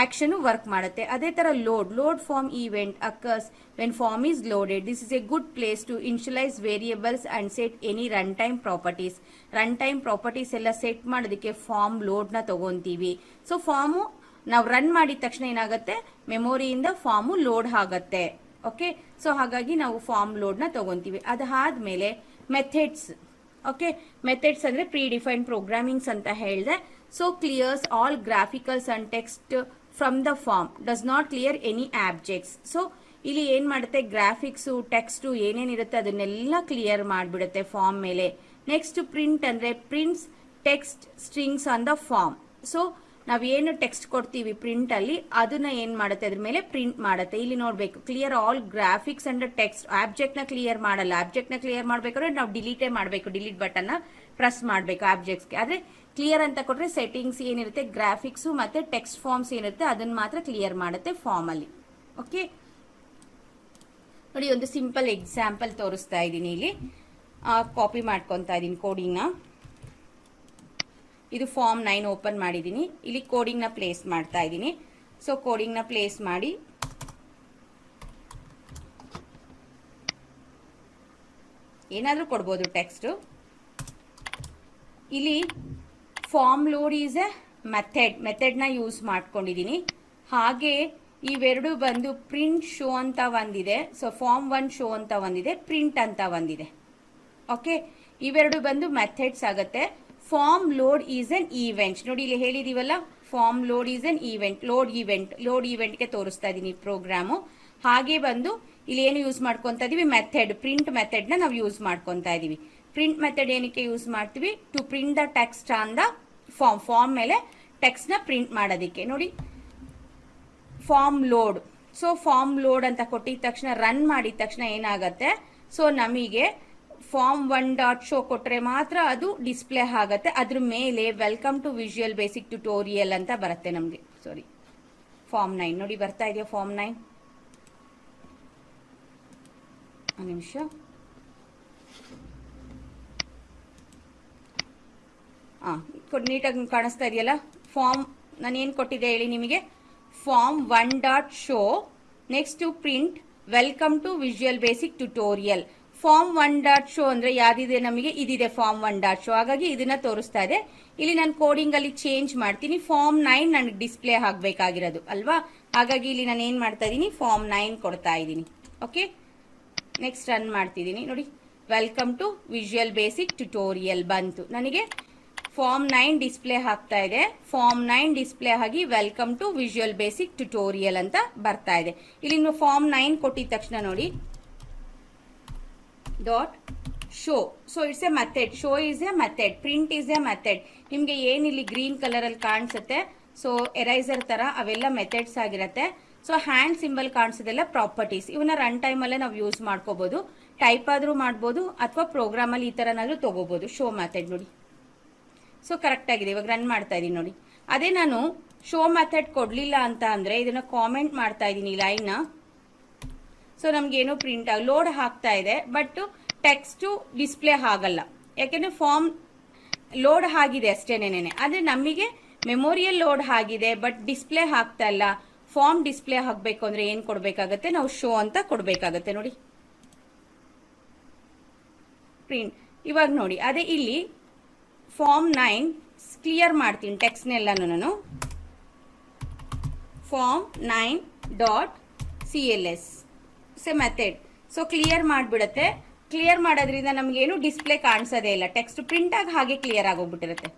action work ಮಾಡುತ್ತೆ. ಅದೇ ತರ load form event occurs when form is loaded. This is a good place to initialize variables and set any run time properties ಎಲ್ಲ set ಮಾಡೋದಕ್ಕೆ form load ನ ತಗೊಂತೀವಿ. ಸೊ ಫಾರ್ಮು ನಾವು ರನ್ ಮಾಡಿದ ತಕ್ಷಣ ಏನಾಗುತ್ತೆ, ಮೆಮೊರಿಯಿಂದ ಫಾರ್ಮು ಲೋಡ್ ಆಗುತ್ತೆ. ಓಕೆ, ಸೊ ಹಾಗಾಗಿ ನಾವು ಫಾರ್ಮ್ ಲೋಡ್ ನ ತಗೊಂತೀವಿ. ಅದಾದ್ಮೇಲೆ ಮೆಥಡ್ಸ್. ಓಕೆ, ಮೆಥಡ್ಸ್ ಅಂದ್ರೆ ಪ್ರೀ ಡಿಫೈನ್ಡ್ ಪ್ರೋಗ್ರಾಮಿಂಗ್ಸ್ ಅಂತ ಹೇಳಿದೆ. So clears all graphicals and text from the form, does not clear any objects. So ಇಲ್ಲಿ ಏನ್ ಮಾಡುತ್ತೆ, ಗ್ರಾಫಿಕ್ಸ್ ಟೆಕ್ಸ್ಟ್ ಏನೇನಿರುತ್ತೆ ಅದನ್ನೆಲ್ಲ ಕ್ಲಿಯರ್ ಮಾಡಿಬಿಡುತ್ತೆ ಫಾರ್ಮ್ ಮೇಲೆ. ನೆಕ್ಸ್ಟ್ ಪ್ರಿಂಟ್ ಅಂದ್ರೆ prints text strings on the form. So ನಾವೇನು ಟೆಕ್ಸ್ಟ್ ಕೊಡ್ತೀವಿ ಪ್ರಿಂಟ್ ಅಲ್ಲಿ ಅದನ್ನ ಏನ್ ಮಾಡುತ್ತೆ, ಅದ್ರ ಮೇಲೆ ಪ್ರಿಂಟ್ ಮಾಡುತ್ತೆ. ಇಲ್ಲಿ ನೋಡ್ಬೇಕು, clear all graphics and text. Object ನ ಕ್ಲಿಯರ್ ಮಾಡಲ್ಲ. ಆಬ್ಜೆಕ್ಟ್ ನ ಕ್ಲಿಯರ್ ಮಾಡ್ಬೇಕಾದ್ರೆ ನಾವು ಡಿಲೀಟೇ ಮಾಡಬೇಕು, ಡಿಲೀಟ್ ಬಟನ್ ನ ಪ್ರೆಸ್ ಮಾಡಬೇಕು ಆಬ್ಜೆಕ್ಟ್ಸ್ಗೆ. ಆದ್ರೆ ಕ್ಲಿಯರ್ ಅಂತ ಕೊಟ್ರೆ ಸೆಟ್ಟಿಂಗ್ಸ್ ಏನಿರುತ್ತೆ, ಗ್ರಾಫಿಕ್ಸ್ ಮತ್ತೆ ಟೆಕ್ಸ್ಟ್ ಫಾರ್ಮ್ಸ್ ಏನಿರುತ್ತೆ ಅದನ್ನ ಮಾತ್ರ ಕ್ಲಿಯರ್ ಮಾಡುತ್ತೆ ಫಾರ್ಮ್ ಅಲ್ಲಿ. ಓಕೆ ನೋಡಿ, ಒಂದು ಸಿಂಪಲ್ ಎಕ್ಸಾಂಪಲ್ ತೋರಿಸ್ತಾ ಇದ್ದೀನಿ. ಇಲ್ಲಿ ಕಾಪಿ ಮಾಡ್ಕೊತಾ ಇದ್ದೀನಿ ಕೋಡಿಂಗ್ ನ. ಇದು ಫಾರ್ಮ್ 9 ಓಪನ್ ಮಾಡಿದ್ದೀನಿ. ಇಲ್ಲಿ ಕೋಡಿಂಗ್ ನ ಪ್ಲೇಸ್ ಮಾಡ್ತಾ ಇದ್ದೀನಿ. ಸೊ ಕೋಡಿಂಗ್ ನ ಪ್ಲೇಸ್ ಮಾಡಿ ಏನಾದ್ರೂ ಕೊಡ್ಬೋದು ಟೆಕ್ಸ್ಟ್. ಇಲ್ಲಿ form load is a method ನ ಯೂಸ್ ಮಾಡ್ಕೊಂಡಿದ್ದೀನಿ. ಹಾಗೆ ಇವೆರಡು ಬಂದು ಪ್ರಿಂಟ್ ಶೋ ಅಂತ ಒಂದಿದೆ. ಸೊ ಫಾರ್ಮ್ 1 ಶೋ ಅಂತ ಒಂದಿದೆ, ಪ್ರಿಂಟ್ ಅಂತ ಒಂದಿದೆ. ಓಕೆ, ಇವೆರಡು ಬಂದು ಮೆಥಡ್ಸ್ ಆಗುತ್ತೆ. Form load is an event. ನೋಡಿ ಇಲ್ಲಿ ಹೇಳಿದೀವಲ್ಲ, form load is an event. Load ಈವೆಂಟ್ಗೆ ತೋರಿಸ್ತಾ ಇದೀನಿ ಪ್ರೋಗ್ರಾಮು. ಹಾಗೆ ಬಂದು ಇಲ್ಲಿ ಏನು ಯೂಸ್ ಮಾಡ್ಕೊಂತ ಇದೀವಿ, ಮೆಥಡ್, ಪ್ರಿಂಟ್ ಮೆಥಡ್ ನ ನಾವು ಯೂಸ್ ಮಾಡ್ಕೊಂತ ಇದೀವಿ. ಪ್ರಿಂಟ್ ಮೆಥಡ್ ಏನಕ್ಕೆ ಯೂಸ್ ಮಾಡ್ತೀವಿ, to print the text on the form ಮೇಲೆ ಟೆಕ್ಸ್ಟ್ ನ ಪ್ರಿಂಟ್ ಮಾಡೋದಿಕ್ಕೆ. ನೋಡಿ form load. So form load ಅಂತ ಕೊಟ್ಟಿದ ತಕ್ಷಣ ರನ್ ಮಾಡಿದ ತಕ್ಷಣ ಏನಾಗತ್ತೆ, ಸೊ ನಮಗೆ ಫಾರ್ಮ್ 1.show ಕೊಟ್ರೆ ಮಾತ್ರ ಅದು ಡಿಸ್ಪ್ಲೇ ಆಗತ್ತೆ. ಅದ್ರ ಮೇಲೆ welcome to visual basic tutorial ಅಂತ ಬರುತ್ತೆ ನಮಗೆ. ಸಾರಿ, ಫಾರ್ಮ್ 9 ನೋಡಿ ಬರ್ತಾ ಇದೆಯಾ, ಫಾರ್ಮ್ 9. ಒಂದು ನಿಮಿಷ. ನೀಟಾಗಿ ಕಾಣಿಸ್ತಾ ಇದೆಯಲ್ಲ ಫಾರ್ಮ್. ನಾನು ಏನು ಕೊಟ್ಟಿದ್ದೆ ಹೇಳಿ ನಿಮಗೆ, form 1.show next to print welcome to visual basic tutorial. Form 1.show ಅಂದ್ರೆ ಯಾವ್ದಿದೆ ನಮಗೆ, ಇದಿದೆ ಫಾರ್ಮ್ 1.show. ಹಾಗಾಗಿ ಇದನ್ನ ತೋರಿಸ್ತಾ ಇದೆ. ಇಲ್ಲಿ ನಾನು ಕೋಡಿಂಗ್ ಅಲ್ಲಿ ಚೇಂಜ್ ಮಾಡ್ತೀನಿ. ಫಾರ್ಮ್ 9 ನನಗೆ ಡಿಸ್ಪ್ಲೇ ಆಗಬೇಕಾಗಿರೋದು ಅಲ್ವಾ, ಹಾಗಾಗಿ ಇಲ್ಲಿ ನಾನು ಏನ್ ಮಾಡ್ತಾ ಇದ್ದೀನಿ, ಫಾರ್ಮ್ 9 ಕೊಡ್ತಾ ಇದ್ದೀನಿ. ಓಕೆ, ನೆಕ್ಸ್ಟ್ ರನ್ ಮಾಡ್ತಿದ್ದೀನಿ. ನೋಡಿ welcome to visual basic tutorial ಬಂತು. ನನಗೆ ಫಾರ್ಮ್ 9 ಡಿಸ್ಪ್ಲೇ ಆಗ್ತಾ ಇದೆ. ಫಾರ್ಮ್ 9 ಡಿಸ್ಪ್ಲೇ ಆಗಿ welcome to visual basic tutorial ಅಂತ ಬರ್ತಾ ಇದೆ. ಇಲ್ಲಿ ಫಾರ್ಮ್ 9 ಕೊಟ್ಟಿದ ತಕ್ಷಣ ನೋಡಿ dot show. So it's a method. Show is a method, print is a method. ನಿಮ್ಗೆ ಏನಿಲ್ಲಿ ಗ್ರೀನ್ ಕಲರ್ ಅಲ್ಲಿ ಕಾಣಿಸುತ್ತೆ, ಸೊ ಎರೈಸರ್ ತರ ಅವೆಲ್ಲ ಮೆಥಡ್ಸ್ ಆಗಿರತ್ತೆ. ಸೊ ಹ್ಯಾಂಡ್ ಸಿಂಬಲ್ ಕಾಣಿಸೋದೆಲ್ಲ ಪ್ರಾಪರ್ಟೀಸ್. ಇವನ್ನ ರನ್ ಟೈಮ್ ಅಲ್ಲೇ ನಾವು ಯೂಸ್ ಮಾಡ್ಕೋಬಹುದು. ಟೈಪ್ ಆದ್ರೂ ಮಾಡ್ಬೋದು ಅಥವಾ ಪ್ರೋಗ್ರಾಮ್ ಅಲ್ಲಿ ಈ ತರನಾದ್ರೂ ತಗೋಬಹುದು. ಶೋ ಮೆಥಡ್ ನೋಡಿ, ಸೊ ಕರೆಕ್ಟ್ ಆಗಿದೆ. ಇವಾಗ ರನ್ ಮಾಡ್ತಾ ಇದೀನಿ ನೋಡಿ. ಅದೇ ನಾನು ಶೋ ಮೆಥಡ್ ಕೊಡ್ಲಿಲ್ಲ ಅಂತ ಅಂದ್ರೆ ಇದನ್ನ ಕಾಮೆಂಟ್ ಮಾಡ್ತಾ ಇದೀನಿ ಲೈನ್ ನ. ಸೊ ನಮ್ಗೇನು ಪ್ರಿಂಟ್ ಲೋಡ್ ಆಗ್ತಾ ಇದೆ, ಬಟ್ ಟೆಕ್ಸ್ಟ್ ಡಿಸ್ಪ್ಲೇ ಆಗಲ್ಲ. ಯಾಕೆಂದ್ರೆ ಫಾರ್ಮ್ ಲೋಡ್ ಆಗಿದೆ ಅಷ್ಟೇನೇನೆ. ಆದ್ರೆ ನಮಗೆ ಮೆಮೊರಿಯಲ್ ಲೋಡ್ ಆಗಿದೆ, ಬಟ್ ಡಿಸ್ಪ್ಲೇ ಆಗ್ತಾ ಇಲ್ಲ. ಫಾರ್ಮ್ ಡಿಸ್ಪ್ಲೇ ಆಗಬೇಕು ಅಂದ್ರೆ ಏನ್ ಕೊಡ್ಬೇಕಾಗತ್ತೆ, ನಾವು ಶೋ ಅಂತ ಕೊಡ್ಬೇಕಾಗತ್ತೆ. ನೋಡಿ ಪ್ರಿಂಟ್. ಇವಾಗ ನೋಡಿ ಅದೇ ಇಲ್ಲಿ ಫಾರ್ಮ್ 9 ಕ್ಲಿಯರ್ ಮಾಡ್ತೀನಿ ಟೆಕ್ಸ್ಟ್ನೆಲ್ಲಾನು ನಾನು. Form 9.cls method. So clear ಮಾಡಿಬಿಡುತ್ತೆ. ಕ್ಲಿಯರ್ ಮಾಡೋದ್ರಿಂದ ನಮಗೇನು ಡಿಸ್ಪ್ಲೇ ಕಾಣಿಸೋದೇ ಇಲ್ಲ. ಟೆಕ್ಸ್ಟ್ ಪ್ರಿಂಟ್ ಆಗಿ ಹಾಗೆ ಕ್ಲಿಯರ್ ಆಗೋಗ್ಬಿಟ್ಟಿರುತ್ತೆ.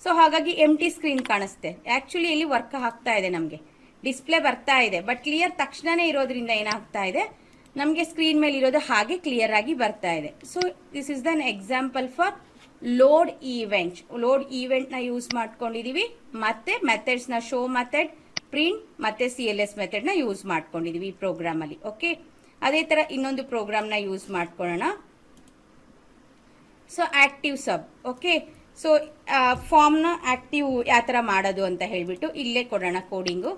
ಸೊ ಹಾಗಾಗಿ ಎಂಟಿ ಸ್ಕ್ರೀನ್ ಕಾಣಿಸುತ್ತೆ. ಆಕ್ಚುಲಿ ಇಲ್ಲಿ ವರ್ಕ್ ಆಗ್ತಾ ಇದೆ, ನಮಗೆ ಡಿಸ್ಪ್ಲೇ ಬರ್ತಾ ಇದೆ, ಬಟ್ ಕ್ಲಿಯರ್ ತಕ್ಷಣನೇ ಇರೋದ್ರಿಂದ ಏನಾಗ್ತಾ ಇದೆ, ನಮಗೆ ಸ್ಕ್ರೀನ್ ಮೇಲೆ ಇರೋದು ಹಾಗೆ ಕ್ಲಿಯರ್ ಆಗಿ ಬರ್ತಾ ಇದೆ. So this is then example for load event. Load event ನ ಯೂಸ್ ಮಾಡ್ಕೊಂಡಿದೀವಿ, ಮತ್ತೆ ಮೆಥಡ್ಸ್ ನ ಶೋ ಮೆಥಡ್, ಪ್ರಿಂಟ್ ಮತ್ತೆ CLS ಮೆಥಡ್ ನ ಯೂಸ್ ಮಾಡ್ಕೊಂಡಿದೀವಿ ಈ ಪ್ರೋಗ್ರಾಮ್ ಅಲ್ಲಿ. ಓಕೆ, ಅದೇ ತರ ಇನ್ನೊಂದು ಪ್ರೋಗ್ರಾಮ್ ನ ಯೂಸ್ ಮಾಡ್ಕೊಳ್ಳೋಣ. ಸೊ ಆಕ್ಟಿವ್ ಸಬ್. ಓಕೆ, ಸೊ ಫಾರ್ಮ್ ನ ಆಕ್ಟಿವ್ ಯಾವ ತರ ಮಾಡೋದು ಅಂತ ಹೇಳ್ಬಿಟ್ಟು ಇಲ್ಲೇ ಕೊಡೋಣ ಕೋಡಿಂಗು.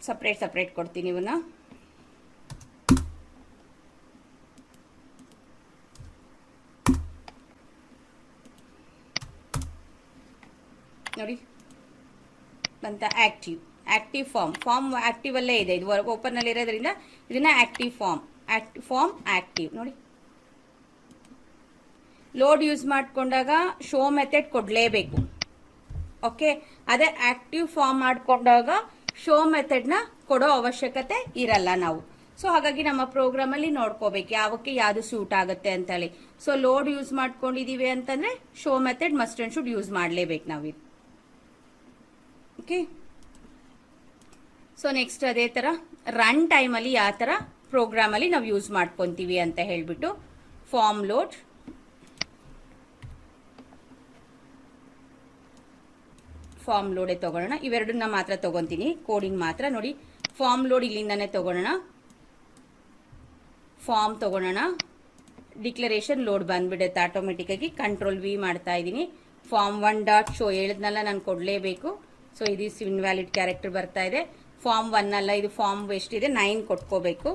ಸಪ್ರೇಟ್ ಕೊಡ್ತೀನಿ ಇವನ್ನ. ನೋಡಿ ಅಂತ ಆಕ್ಟಿವ್ ಫಾರ್ಮ್ ಆಕ್ಟಿವ್ ಅಲ್ಲೇ ಇದೆ, ಇದು ಓಪನ್ ಅಲ್ಲಿ ಇರೋದ್ರಿಂದ ಇದನ್ನ ಆಕ್ಟಿವ್ ಫಾರ್ಮ್ ಆಕ್ಟಿವ್. ನೋಡಿ ಲೋಡ್ ಯೂಸ್ ಮಾಡ್ಕೊಂಡಾಗ ಶೋ ಮೆಥಡ್ ಕೊಡಲೇಬೇಕು. ಓಕೆ, ಅದೇ ಆಕ್ಟಿವ್ ಫಾರ್ಮ್ ಮಾಡ್ಕೊಂಡಾಗ ಶೋ ಮೆಥಡ್ನ ಕೊಡೋ ಅವಶ್ಯಕತೆ ಇರಲ್ಲ ನಾವು. ಸೊ ಹಾಗಾಗಿ ನಮ್ಮ ಪ್ರೋಗ್ರಾಮ್ ಅಲ್ಲಿ ನೋಡ್ಕೋಬೇಕು ಯಾವಕ್ಕೆ ಯಾವುದು ಸೂಟ್ ಆಗುತ್ತೆ ಅಂತೇಳಿ. ಸೊ ಲೋಡ್ ಯೂಸ್ ಮಾಡ್ಕೊಂಡಿದೀವಿ ಅಂತಂದ್ರೆ show method must and should use ಮಾಡಲೇಬೇಕು ನಾವಿದು. ಓಕೆ, ಸೊ ನೆಕ್ಸ್ಟ್ ಅದೇ ತರ ರನ್ ಟೈಮಲ್ಲಿ ಯಾವ ಥರ ಪ್ರೋಗ್ರಾಮಲ್ಲಿ ನಾವು ಯೂಸ್ ಮಾಡ್ಕೊತೀವಿ ಅಂತ ಹೇಳಿಬಿಟ್ಟು ಫಾರ್ಮ್ ಲೋಡೇ ತಗೊಳ್ಳೋಣ. ಇವೆರಡನ್ನ ಮಾತ್ರ ತಗೊಂತೀನಿ, ಕೋಡಿಂಗ್ ಮಾತ್ರ. ನೋಡಿ ಫಾರ್ಮ್ ಲೋಡ್ ಇಲ್ಲಿಂದಾನೆ ತಗೊಳ್ಳೋಣ, ಫಾರ್ಮ್ ತಗೊಳ್ಳೋಣ, ಡಿಕ್ಲರೇಷನ್ ಲೋಡ್ ಬಂದ್ಬಿಡುತ್ತೆ ಆಟೋಮೆಟಿಕ್ ಆಗಿ. ಕಂಟ್ರೋಲ್ ವಿ ಮಾಡ್ತಾ ಇದ್ದೀನಿ. ಫಾರ್ಮ್ 1 ಡಾಟ್ ಶೋ ಹೇಳಿದ್ನಲ್ಲ ನಾನು ಕೊಡಲೇಬೇಕು. ಸೊ ಇದು ಇನ್ವ್ಯಾಲಿಡ್ ಕ್ಯಾರೆಕ್ಟರ್ ಬರ್ತಾ ಇದೆ. ಫಾರ್ಮ್ 1 ಅಲ್ಲ, ಇದು ಫಾರ್ಮ್ ಎಷ್ಟಿದೆ 9 ಕೊಟ್ಕೋಬೇಕು.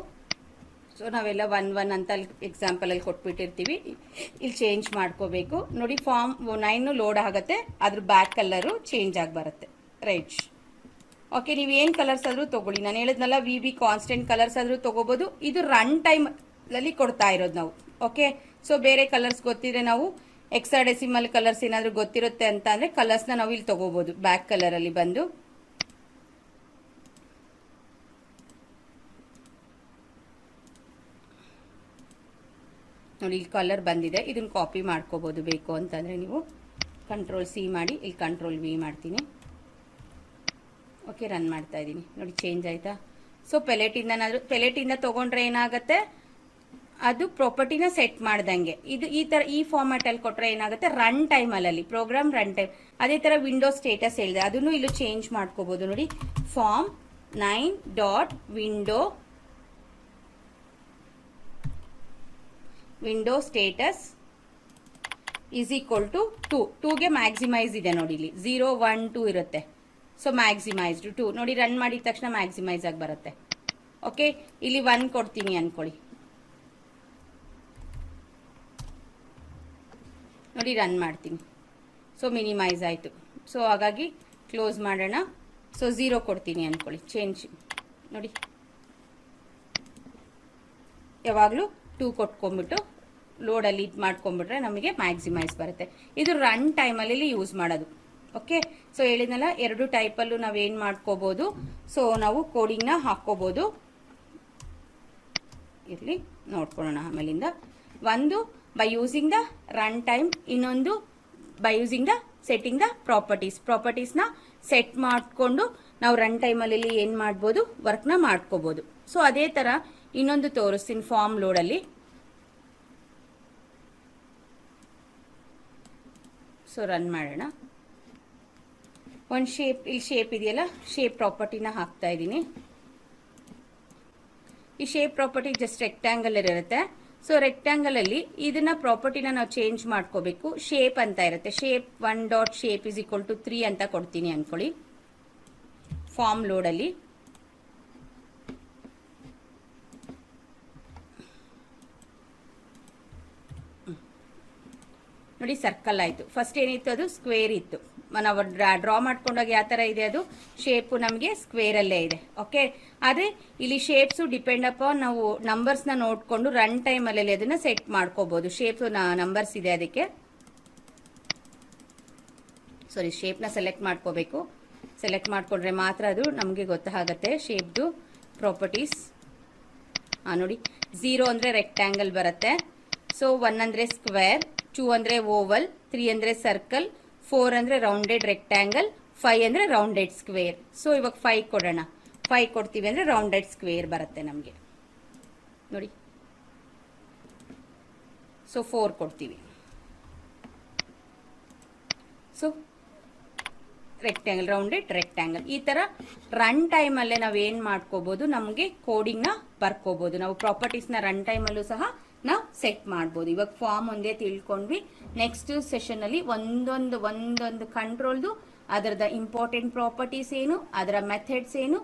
ಸೊ ನಾವೆಲ್ಲ 1 ಅಂತ ಅಲ್ಲಿ ಎಕ್ಸಾಂಪಲ್ ಅಲ್ಲಿ ಕೊಟ್ಬಿಟ್ಟಿರ್ತೀವಿ, ಇಲ್ಲಿ ಚೇಂಜ್ ಮಾಡ್ಕೋಬೇಕು. ನೋಡಿ ಫಾರ್ಮ್ 9 ಲೋಡ್ ಆಗುತ್ತೆ, ಅದ್ರ ಬ್ಯಾಕ್ ಕಲರು ಚೇಂಜ್ ಆಗಿ ಬರುತ್ತೆ, ರೈಟ್. ಓಕೆ, ನೀವು ಏನು ಕಲರ್ಸ್ ಆದರೂ ತಗೊಳ್ಳಿ. ನಾನು ಹೇಳಿದ್ನಲ್ಲ ವಿ ಕಾನ್ಸ್ಟೆಂಟ್ ಕಲರ್ಸ್ ಆದರೂ ತಗೋಬಹುದು. ಇದು ರನ್ ಟೈಮ್ ಅಲ್ಲಿ ಕೊಡ್ತಾ ಇರೋದು ನಾವು. ಓಕೆ, ಸೊ ಬೇರೆ ಕಲರ್ಸ್ ಗೊತ್ತಿದ್ರೆ ನಾವು ಎಕ್ಸಾಡೆಸಿಮಲ್ ಕಲರ್ಸ್ ಏನಾದರೂ ಗೊತ್ತಿರುತ್ತೆ ಅಂತ ಅಂದ್ರೆ ಕಲರ್ಸ್ನ ನಾವು ಇಲ್ಲಿ ತಗೋಬಹುದು. ಬ್ಯಾಕ್ ಕಲರ್ ಅಲ್ಲಿ ಬಂದು ನೋಡಿ ಇಲ್ಲಿ ಕಲರ್ ಬಂದಿದೆ, ಇದನ್ನ ಕಾಪಿ ಮಾಡ್ಕೋಬಹುದು ಬೇಕು ಅಂತಂದ್ರೆ ನೀವು. ಕಂಟ್ರೋಲ್ ಸಿ ಮಾಡಿ, ಇಲ್ಲಿ ಕಂಟ್ರೋಲ್ ವಿ ಮಾಡ್ತೀನಿ. ಓಕೆ, ರನ್ ಮಾಡ್ತಾ ಇದ್ದೀನಿ. ನೋಡಿ ಚೇಂಜ್ ಆಯ್ತಾ. ಸೊ ಪೆಲೆಟಿಂದ ತಗೊಂಡ್ರೆ ಏನಾಗುತ್ತೆ, ಅದು ಪ್ರಾಪರ್ಟಿನ ಸೆಟ್ ಮಾಡ್ದಂಗೆ. ಇದು ಈ ಫಾರ್ಮ್ಯಾಟ್ ಅಲ್ಲಿ ಕೊಟ್ರೆ ಏನಾಗುತ್ತೆ, ರನ್ ಟೈಮ್ ಅಲ್ಲಿ ಪ್ರೋಗ್ರಾಮ್ ರನ್ ಟೈಮ್. ಅದೇ ತರ ವಿಂಡೋ ಸ್ಟೇಟಸ್ ಹೇಳಿದೆ, ಅದನ್ನು ಇಲ್ಲೂ ಚೇಂಜ್ ಮಾಡ್ಕೋಬಹುದು. ನೋಡಿ form 9 dot window status is equal to 2ಗೆ ಮ್ಯಾಕ್ಸಿಮೈಸ್ ಇದೆ. ನೋಡಿ ಇಲ್ಲಿ 0 1 2 ಇರುತ್ತೆ. ಸೊ ಮ್ಯಾಕ್ಸಿಮೈಸ್ಡ್ 2. ನೋಡಿ ರನ್ ಮಾಡಿದ ತಕ್ಷಣ ಮ್ಯಾಕ್ಸಿಮೈಸ್ ಆಗಿ ಬರುತ್ತೆ. ಓಕೆ, ಇಲ್ಲಿ 1 ಕೊಡ್ತೀನಿ ಅನ್ಕೊಳ್ಳಿ. ನೋಡಿ ರನ್ ಮಾಡ್ತೀನಿ. ಸೊ ಮಿನಿಮೈಸ್ ಆಯಿತು. ಸೊ ಹಾಗಾಗಿ ಕ್ಲೋಸ್ ಮಾಡೋಣ. ಸೊ 0 ಕೊಡ್ತೀನಿ ಅನ್ಕೊಳ್ಳಿ, ಚೇಂಜ್ ನೋಡಿ. ಯಾವಾಗಲೂ 2 ಕೊಟ್ಕೊಂಡ್ಬಿಟ್ಟು ಲೋಡಲ್ಲಿ ಇದು ಮಾಡ್ಕೊಂಡ್ಬಿಟ್ರೆ ನಮಗೆ ಮ್ಯಾಕ್ಸಿಮೈಸ್ ಬರುತ್ತೆ. ಇದು ರನ್ ಟೈಮಲ್ಲಿ ಯೂಸ್ ಮಾಡೋದು. ಓಕೆ, ಸೊ ಹೇಳಿದ್ನಲ್ಲ 2 ಟೈಪಲ್ಲೂ ನಾವೇನು ಮಾಡ್ಕೋಬೋದು. ಸೊ ನಾವು ಕೋಡಿಂಗ್ನ ಹಾಕ್ಕೋಬೋದು. ಇರಲಿ ನೋಡ್ಕೊಳ್ಳೋಣ ಆಮೇಲಿಂದ. ಒಂದು by using the run time, ಇನ್ನೊಂದು by using the setting the ಪ್ರಾಪರ್ಟೀಸ್ನ ಸೆಟ್ ಮಾಡಿಕೊಂಡು ನಾವು ರನ್ ಟೈಮಲ್ಲಿ ಏನು ಮಾಡ್ಬೋದು, ವರ್ಕ್ನ ಮಾಡ್ಕೋಬೋದು. ಸೊ ಅದೇ ಥರ ಇನ್ನೊಂದು ತೋರಿಸ್ತೀನಿ ಫಾರ್ಮ್ ಲೋಡಲ್ಲಿ. ಸೊ ರನ್ ಮಾಡೋಣ. ಒಂದು ಇಲ್ಲಿ ಶೇಪ್ ಇದೆಯಲ್ಲ, ಶೇಪ್ ಪ್ರಾಪರ್ಟಿನ ಹಾಕ್ತಾ ಇದ್ದೀನಿ. ಈ ಶೇಪ್ ಪ್ರಾಪರ್ಟಿ ಜಸ್ಟ್ ರೆಕ್ಟ್ಯಾಂಗಲ್ ಇರುತ್ತೆ. ಸೊ ರೆಕ್ಟ್ಯಾಂಗಲ್ ಅಲ್ಲಿ ಇದನ್ನ ಪ್ರಾಪರ್ಟಿನ ನಾವು ಚೇಂಜ್ ಮಾಡ್ಕೋಬೇಕು. ಶೇಪ್ ಅಂತ ಇರುತ್ತೆ, shape 1 dot shape is equal to 3 ಅಂತ ಕೊಡ್ತೀನಿ ಅನ್ಕೊಳ್ಳಿ ಫಾರ್ಮ್ ಲೋಡಲ್ಲಿ. ನೋಡಿ ಸರ್ಕಲ್ ಆಯಿತು. ಫಸ್ಟ್ ಏನಿತ್ತು, ಅದು ಸ್ಕ್ವೇರ್ ಇತ್ತು. ನಾವು ಡ್ರಾ ಮಾಡ್ಕೊಂಡಾಗ ಯಾವ ಥರ ಇದೆ, ಅದು ಶೇಪು ನಮಗೆ ಸ್ಕ್ವೇರಲ್ಲೇ ಇದೆ. ಓಕೆ, ಅದೇ ಇಲ್ಲಿ ಶೇಪ್ಸು ಡಿಪೆಂಡ್ ಅಪಾನ್ ನಾವು ನಂಬರ್ಸ್ನ ನೋಡಿಕೊಂಡು ರನ್ ಟೈಮಲ್ಲಿ ಅದನ್ನು ಸೆಟ್ ಮಾಡ್ಕೋಬೋದು. ಶೇಪ್ಸು ನಂಬರ್ಸ್ ಇದೆ, ಅದಕ್ಕೆ ಶೇಪ್ನ ಸೆಲೆಕ್ಟ್ ಮಾಡ್ಕೋಬೇಕು. ಸೆಲೆಕ್ಟ್ ಮಾಡಿಕೊಂಡ್ರೆ ಮಾತ್ರ ಅದು ನಮಗೆ ಗೊತ್ತಾಗುತ್ತೆ ಶೇಪ್ದು ಪ್ರಾಪರ್ಟೀಸ್. ನೋಡಿ 0 ಅಂದರೆ ರೆಕ್ಟ್ಯಾಂಗಲ್ ಬರುತ್ತೆ. ಸೊ 1 ಅಂದರೆ ಸ್ಕ್ವೇರ್, 2 ಅಂದರೆ ಓವಲ್, 3 ಅಂದರೆ ಸರ್ಕಲ್, 4 ಅಂದರೆ ರೌಂಡೆಡ್ ರೆಕ್ಟ್ಯಾಂಗಲ್, 5 ಅಂದರೆ ರೌಂಡೆಡ್ ಸ್ಕ್ವೇರ್. ಸೊ ಇವಾಗ 5 ಕೊಡೋಣ. 5 ಕೊಡ್ತೀವಿ ಅಂದರೆ ರೌಂಡೆಡ್ ಸ್ಕ್ವೇರ್ ಬರುತ್ತೆ ನಮಗೆ. ನೋಡಿ, ಸೊ 4 ಕೊಡ್ತೀವಿ. So rectangle, rounded rectangle. ಈ ಥರ ರನ್ ಟೈಮಲ್ಲೇ ನಾವೇನು ಮಾಡ್ಕೋಬೋದು, ನಮಗೆ ಕೋಡಿಂಗ್ನ ಬರ್ಕೋಬೋದು. ನಾವು ಪ್ರಾಪರ್ಟೀಸ್ನ ರನ್ ಟೈಮಲ್ಲೂ ಸಹ ನಾವು ಸೆಟ್ ಮಾಡ್ಬೋದು. ಇವಾಗ ಫಾರ್ಮ್ ಒಂದೇ ತಿಳ್ಕೊಂಡ್ವಿ. ನೆಕ್ಸ್ಟ್ ಸೆಷನಲ್ಲಿ ಒಂದೊಂದು ಕಂಟ್ರೋಲ್ದು ಅದರದ ಇಂಪಾರ್ಟೆಂಟ್ ಪ್ರಾಪರ್ಟೀಸ್ ಏನು, ಅದರ ಮೆಥಡ್ಸ್ ಏನು,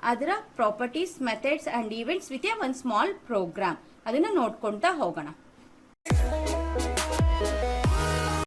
ಅದರ properties, methods and events with A ಒಂದು ಸ್ಮಾಲ್ ಪ್ರೋಗ್ರಾಮ್. ಅದನ್ನು ನೋಡ್ಕೊಳ್ತಾ ಹೋಗೋಣ.